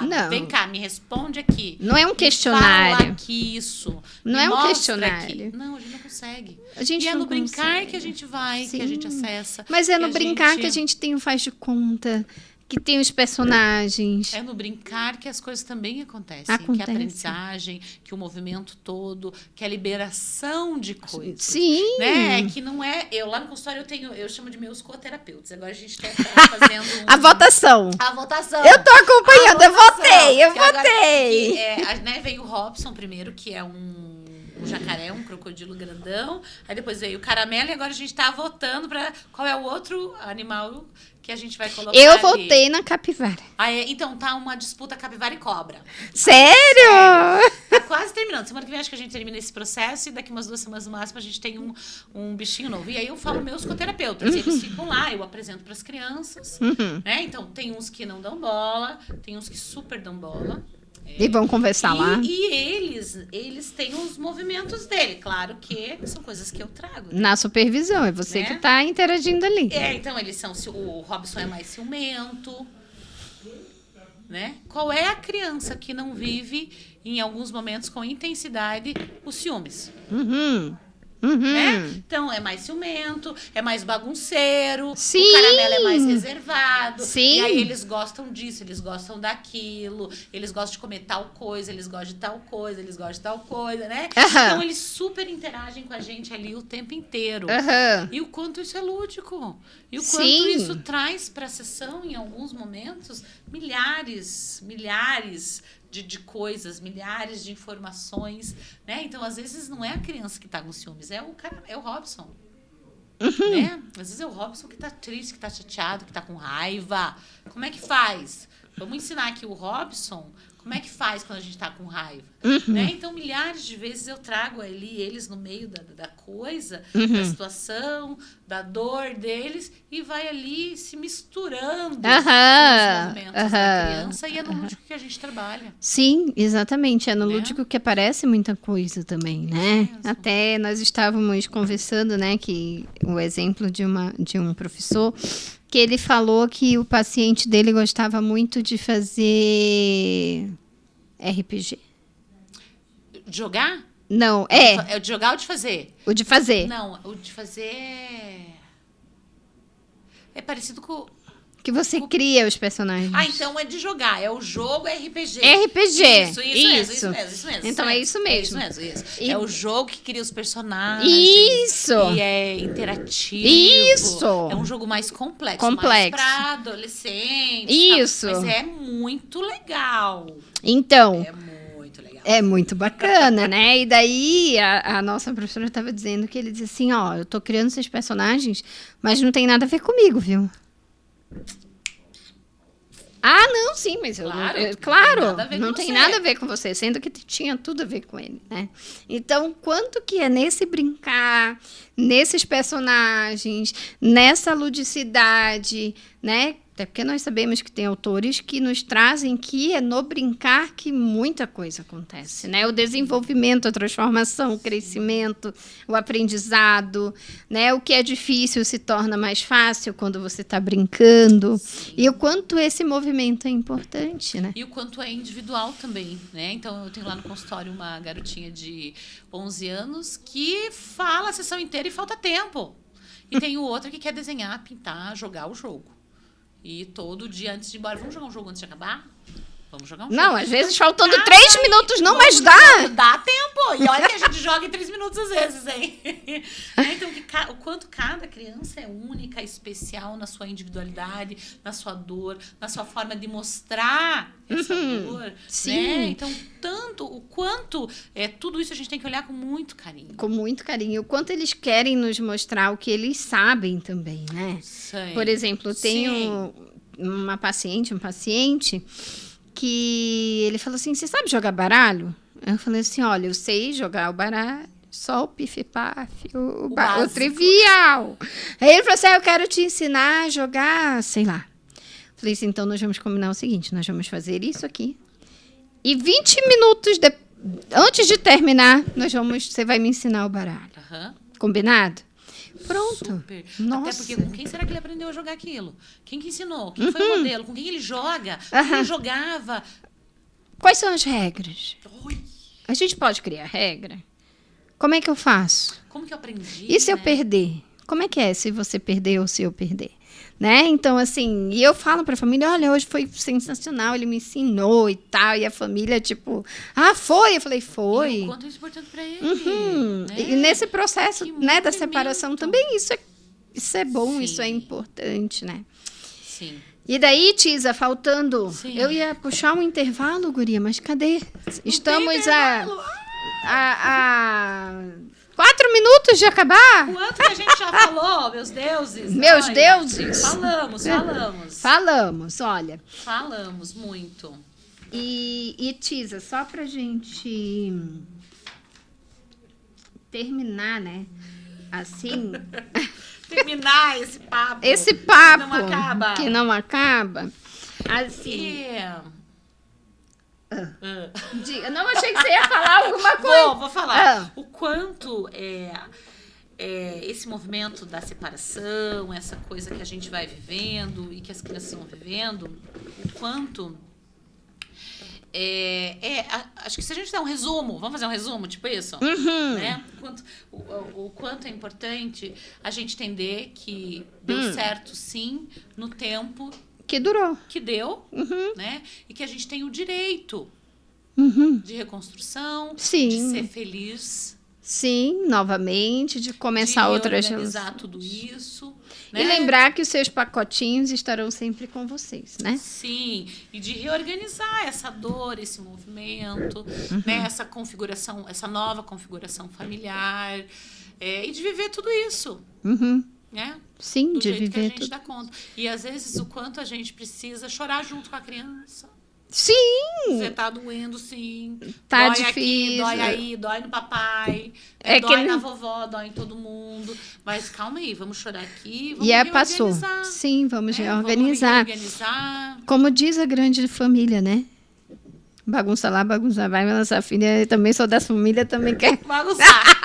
Não. Vem cá, me responde aqui. Não é um questionário. Fala aqui isso. Não é um questionário. Aqui. Não, a gente não consegue. A gente e é não no brincar consegue. que a gente vai, Sim. que a gente acessa. Mas é no brincar que a gente tem o faz de conta, que tem os personagens. É no brincar que as coisas também acontecem. Que a aprendizagem, que o movimento todo, que a liberação de coisas. Sim. Né? Que não é... Eu lá no consultório eu chamo de meus coterapeutas. Agora a gente está fazendo A votação. A votação. Eu tô acompanhando, eu votei. Agora, né, veio o Robson primeiro, que é um jacaré, um crocodilo grandão. Aí depois veio o caramelo e agora a gente tá votando para qual é o outro animal que a gente vai colocar. Eu votei na capivara. Então tá uma disputa capivara e cobra. Sério? Tá quase terminando. Semana que vem acho que a gente termina esse processo e daqui umas 2 semanas no máximo a gente tem um bichinho novo. E aí eu falo meus coterapeutas. Eles ficam lá, eu apresento para as crianças. Né? Então tem uns que não dão bola, tem uns que super dão bola. E vão conversar lá. E eles têm os movimentos dele. Claro que são coisas que eu trago. Né? Na supervisão, é você que está interagindo ali. Então eles são... O Robson é mais ciumento. Né? Qual é a criança que não vive, em alguns momentos, com intensidade, os ciúmes? Né? Então, é mais ciumento, é mais bagunceiro, Sim. o caramelo é mais reservado. Sim. E aí eles gostam disso, eles gostam daquilo, eles gostam de comer tal coisa, eles gostam de tal coisa, eles gostam de tal coisa, né? Então, eles super interagem com a gente ali o tempo inteiro. E o quanto isso é lúdico. E o quanto isso traz para a sessão, em alguns momentos, milhares de coisas, milhares de informações, né? Então, às vezes, não é a criança que tá com ciúmes, é o Robson. Né? Às vezes é o Robson que tá triste, que tá chateado, que tá com raiva. Como é que faz? Vamos ensinar aqui o Robson como é que faz quando a gente tá com raiva. Né? Então, milhares de vezes eu trago ali eles no meio da coisa, da situação, da dor deles, e vai ali se misturando com os movimentos da criança, e é no lúdico que a gente trabalha. Sim, exatamente. É no lúdico que aparece muita coisa também, né? Até nós estávamos conversando, né, que o exemplo de um professor, que ele falou que o paciente dele gostava muito de fazer RPG. De jogar? Não, É o de jogar ou de fazer? O de fazer. Não, o de fazer é parecido com... Que você cria os personagens. Então é de jogar. É o jogo RPG. RPG. Isso mesmo. Então é isso mesmo. Isso. É o jogo que cria os personagens. Isso. E é interativo. Isso. É um jogo mais complexo. Mais pra adolescentes. Isso. Mas é muito legal. Então... É muito bacana, né? E daí a nossa professora estava dizendo que ele dizia assim, eu tô criando esses personagens, mas não tem nada a ver comigo, viu? Não, sim, mas claro, não tem nada a ver com você, sendo que tinha tudo a ver com ele, né? Então, quanto que é nesse brincar, nesses personagens, nessa ludicidade, né? Até porque nós sabemos que tem autores que nos trazem que é no brincar que muita coisa acontece, né? O desenvolvimento, a transformação, o crescimento, o aprendizado, né? O que é difícil se torna mais fácil quando você está brincando. Sim. E o quanto esse movimento é importante, né? E o quanto é individual também, né? Então, eu tenho lá no consultório uma garotinha de 11 anos que fala a sessão inteira e falta tempo. E tem o outro que quer desenhar, pintar, jogar o jogo. E todo dia antes de ir embora, vamos jogar um jogo antes de acabar? Vamos jogar um jogo. Não, às vezes faltando 3 minutos, não, mas dá. Dá tempo. E olha que a gente joga em 3 minutos às vezes, hein? Então, o quanto cada criança é única, especial na sua individualidade, na sua dor, na sua forma de mostrar essa dor. Sim. Né? Então, o quanto tudo isso a gente tem que olhar com muito carinho. Com muito carinho. O quanto eles querem nos mostrar o que eles sabem também, né? Sim. Por exemplo, eu tenho um paciente que ele falou assim, você sabe jogar baralho? Eu falei assim, olha, eu sei jogar o baralho, só o pif-paf, o trivial. Aí ele falou assim, eu quero te ensinar a jogar, sei lá. Falei assim, então nós vamos combinar o seguinte, nós vamos fazer isso aqui. E 20 minutos antes de terminar, você vai me ensinar o baralho. Combinado? Pronto. Super. Nossa. Até porque com quem será que ele aprendeu a jogar aquilo? Quem que ensinou? Quem foi o modelo? Com quem ele joga? Quem ele jogava? Quais são as regras? Oi. A gente pode criar regra? Como é que eu faço? Como que eu aprendi? E se eu perder? Como é que é se você perder ou se eu perder? Né? Então, assim, e eu falo para a família, olha, hoje foi sensacional, ele me ensinou e tal, e a família, tipo, foi? Eu falei, foi. E o quanto é importante para ele. Né? E nesse processo, né, da separação também, isso é bom, sim. Isso é importante, né? Sim. E daí, Tisa, faltando, eu ia puxar um intervalo, guria, mas cadê? Estamos a 4 minutos de acabar? Quanto que a gente já falou, meus deuses? Meus deuses. Falamos, olha. Falamos muito. E Tisa, só pra gente terminar, né? Assim... terminar esse papo. Que não acaba. Assim... Diga, não achei que você ia falar alguma coisa. Vou falar. O quanto esse movimento da separação, essa coisa que a gente vai vivendo e que as crianças vão vivendo, o quanto acho que se a gente der um resumo, vamos fazer um resumo, tipo isso, né? O quanto é importante a gente entender que deu certo, sim, no tempo Que durou. que deu, né? E que a gente tem o direito de reconstrução, Sim. de ser feliz, Sim, novamente, de começar de outras organizar tudo isso, né? E lembrar que os seus pacotinhos estarão sempre com vocês, né? Sim, e de reorganizar essa dor, esse movimento, né? Essa configuração, essa nova configuração familiar, e de viver tudo isso, né? Sim, Do de jeito que a viver gente tudo. dá conta. E às vezes o quanto a gente precisa chorar junto com a criança. Sim, Você tá doendo, sim. Tá dói aqui, difícil. dói aí, dói no papai, É dói que na não- vovó, dói em todo mundo. Mas calma aí, vamos chorar aqui, vamos e é passou. reorganizar. Sim, vamos né? reorganizar. Vamos reorganizar. Como diz a grande família, né? Bagunça lá, bagunça vai, nossa filha, eu também sou dessa família, também quer. Bagunçar.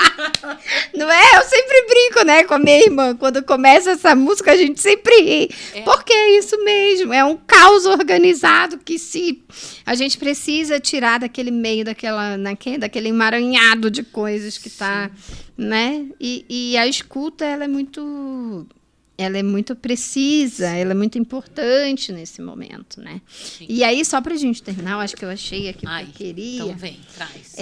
Não é? Eu sempre brinco, né, com a minha irmã. Quando começa essa música, a gente sempre ri. Porque é isso mesmo. É um caos organizado que a gente precisa tirar daquele meio, daquele emaranhado de coisas que tá, né? E a escuta, ela é muito precisa, ela é muito importante nesse momento, né? Sim. E aí, só pra gente terminar, eu acho que eu achei aqui o que eu queria. Então vem, traz.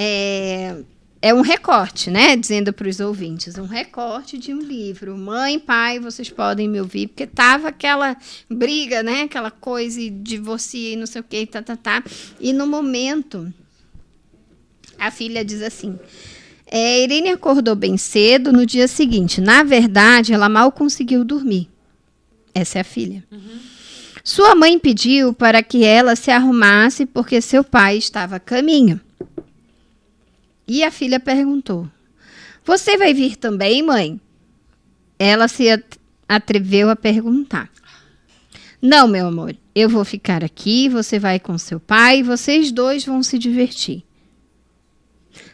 É um recorte, né? Dizendo para os ouvintes, um recorte de um livro. Mãe, pai, vocês podem me ouvir, porque tava aquela briga, né? Aquela coisa de você e não sei o que, tá. E no momento, a filha diz assim: Irene acordou bem cedo no dia seguinte. Na verdade, ela mal conseguiu dormir. Essa é a filha. Sua mãe pediu para que ela se arrumasse porque seu pai estava a caminho. E a filha perguntou: Você vai vir também, mãe? Ela se atreveu a perguntar. Não, meu amor, eu vou ficar aqui, você vai com seu pai e vocês dois vão se divertir.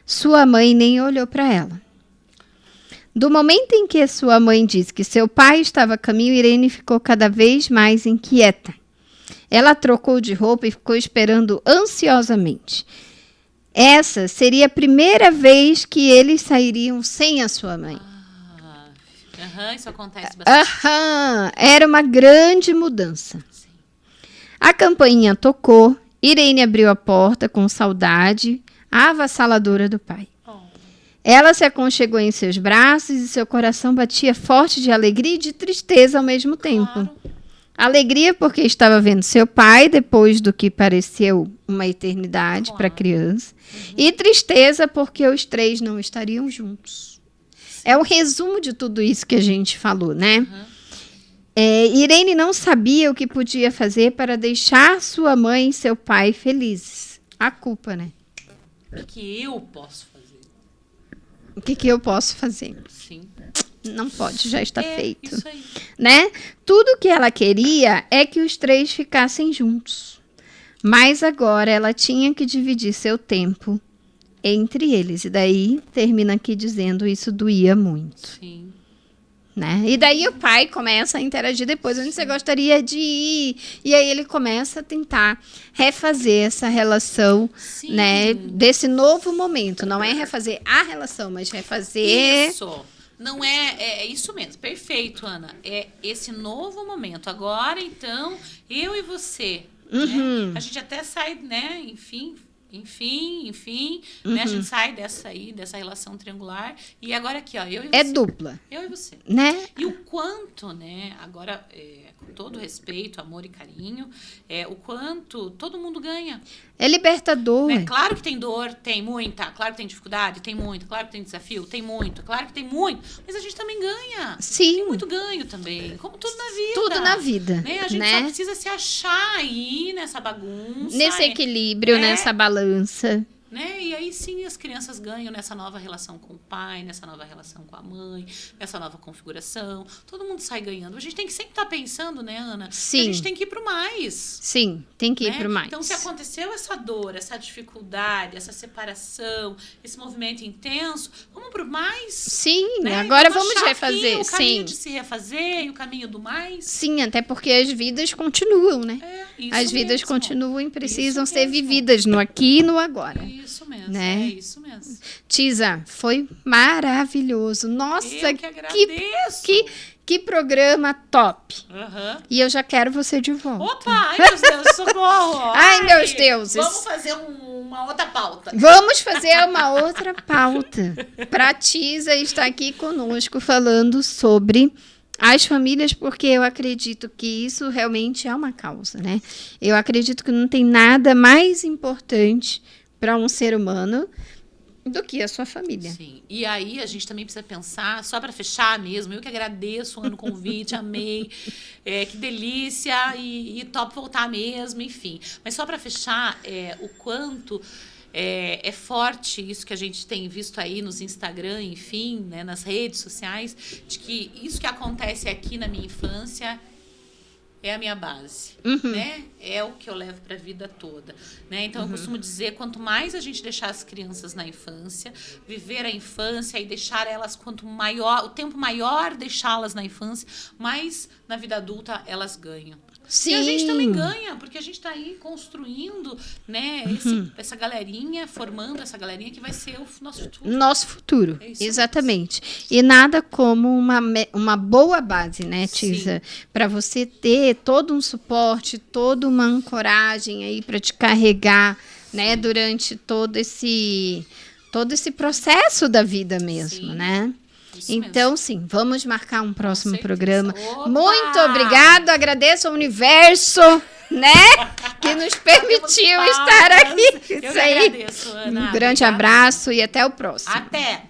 Sua mãe nem olhou para ela. Do momento em que sua mãe disse que seu pai estava a caminho, Irene ficou cada vez mais inquieta. Ela trocou de roupa e ficou esperando ansiosamente. Essa seria a primeira vez que eles sairiam sem a sua mãe. Isso acontece bastante. Era uma grande mudança. Sim. A campainha tocou, Irene abriu a porta com saudade, a avassaladora do pai. Ela se aconchegou em seus braços e seu coração batia forte de alegria e de tristeza ao mesmo tempo. Claro. Alegria porque estava vendo seu pai depois do que pareceu uma eternidade para a criança. E tristeza porque os três não estariam juntos. É o resumo de tudo isso que a gente falou, né? Irene não sabia o que podia fazer para deixar sua mãe e seu pai felizes. A culpa, né? O que eu posso fazer? O que eu posso fazer? Sim. Não pode, já está feito. Isso aí. Né? Tudo que ela queria é que os três ficassem juntos. Mas agora ela tinha que dividir seu tempo entre eles. E daí termina aqui dizendo isso doía muito. Sim. Né? E daí o pai começa a interagir depois, onde você gostaria de ir. E aí ele começa a tentar refazer essa relação, Sim. né? Desse novo momento. Não é refazer a relação, mas refazer... Isso. Não é isso mesmo. Perfeito, Ana. É esse novo momento. Agora, então, eu e você. Né? A gente até sai, né? Enfim, né? A gente sai dessa relação triangular. E agora aqui, ó, eu e você. É dupla, Eu e você. né? E o quanto, né? Agora, com todo respeito, amor e carinho, o quanto todo mundo ganha. É libertador. Né? Claro que tem dor, tem muita. Claro que tem dificuldade, tem muito. Claro que tem desafio, tem muito. Claro que tem muito. Mas a gente também ganha. Sim. Tem muito ganho também. Como tudo na vida. Tudo na vida. Né? A gente né? só precisa se achar aí nessa bagunça. Nesse equilíbrio, nessa balança. Né? E aí sim as crianças ganham nessa nova relação com o pai, nessa nova relação com a mãe, nessa nova configuração. Todo mundo sai ganhando. A gente tem que sempre estar pensando, né, Ana? Sim. Que a gente tem que ir pro mais. Sim, tem que ir né? pro mais. Então, se aconteceu essa dor, essa dificuldade, essa separação, esse movimento intenso, vamos pro mais. Sim, né? agora Então, vamos achar refazer. aqui o caminho Sim. de se refazer e o caminho do mais. Sim, até porque as vidas continuam, né? Isso As vidas mesmo. continuam e precisam Isso ser mesmo. vividas no aqui e no agora. Isso mesmo, Né? é isso mesmo. Tisa, foi maravilhoso. Nossa, Eu que agradeço. que programa top. Aham. E eu já quero você de volta. Opa, ai meus Deus, socorro. Ai, meus deuses. Vamos fazer uma outra pauta. Vamos fazer uma outra pauta. Pra Tisa estar aqui conosco falando sobre as famílias, porque eu acredito que isso realmente é uma causa, né? Eu acredito que não tem nada mais importante para um ser humano do que a sua família. Sim. E aí a gente também precisa pensar, só para fechar mesmo, eu que agradeço no convite, amei, que delícia e top voltar mesmo, enfim. Mas só para fechar, o quanto é forte isso que a gente tem visto aí nos Instagram, enfim, né, nas redes sociais, de que isso que acontece aqui na minha infância é a minha base, né? É o que eu levo para a vida toda, né? Então, eu costumo dizer, quanto mais a gente deixar as crianças na infância, viver a infância e deixar elas, quanto maior, o tempo maior deixá-las na infância, mais na vida adulta elas ganham. Sim. E a gente também ganha, porque a gente está aí construindo, né, essa galerinha, formando essa galerinha que vai ser o nosso futuro. Nosso futuro, É isso exatamente. E nada como uma boa base, né, Tisa? Para você ter todo um suporte, toda uma ancoragem aí para te carregar, né, durante todo esse processo da vida mesmo, Sim. né? Isso Então, mesmo. sim, vamos marcar um próximo certeza. programa. Opa! Muito obrigado, agradeço ao universo, né, que nos permitiu Batemos estar palmas. aqui. Eu Isso que aí. agradeço, Ana. Um grande Obrigada. abraço e até o próximo. Até!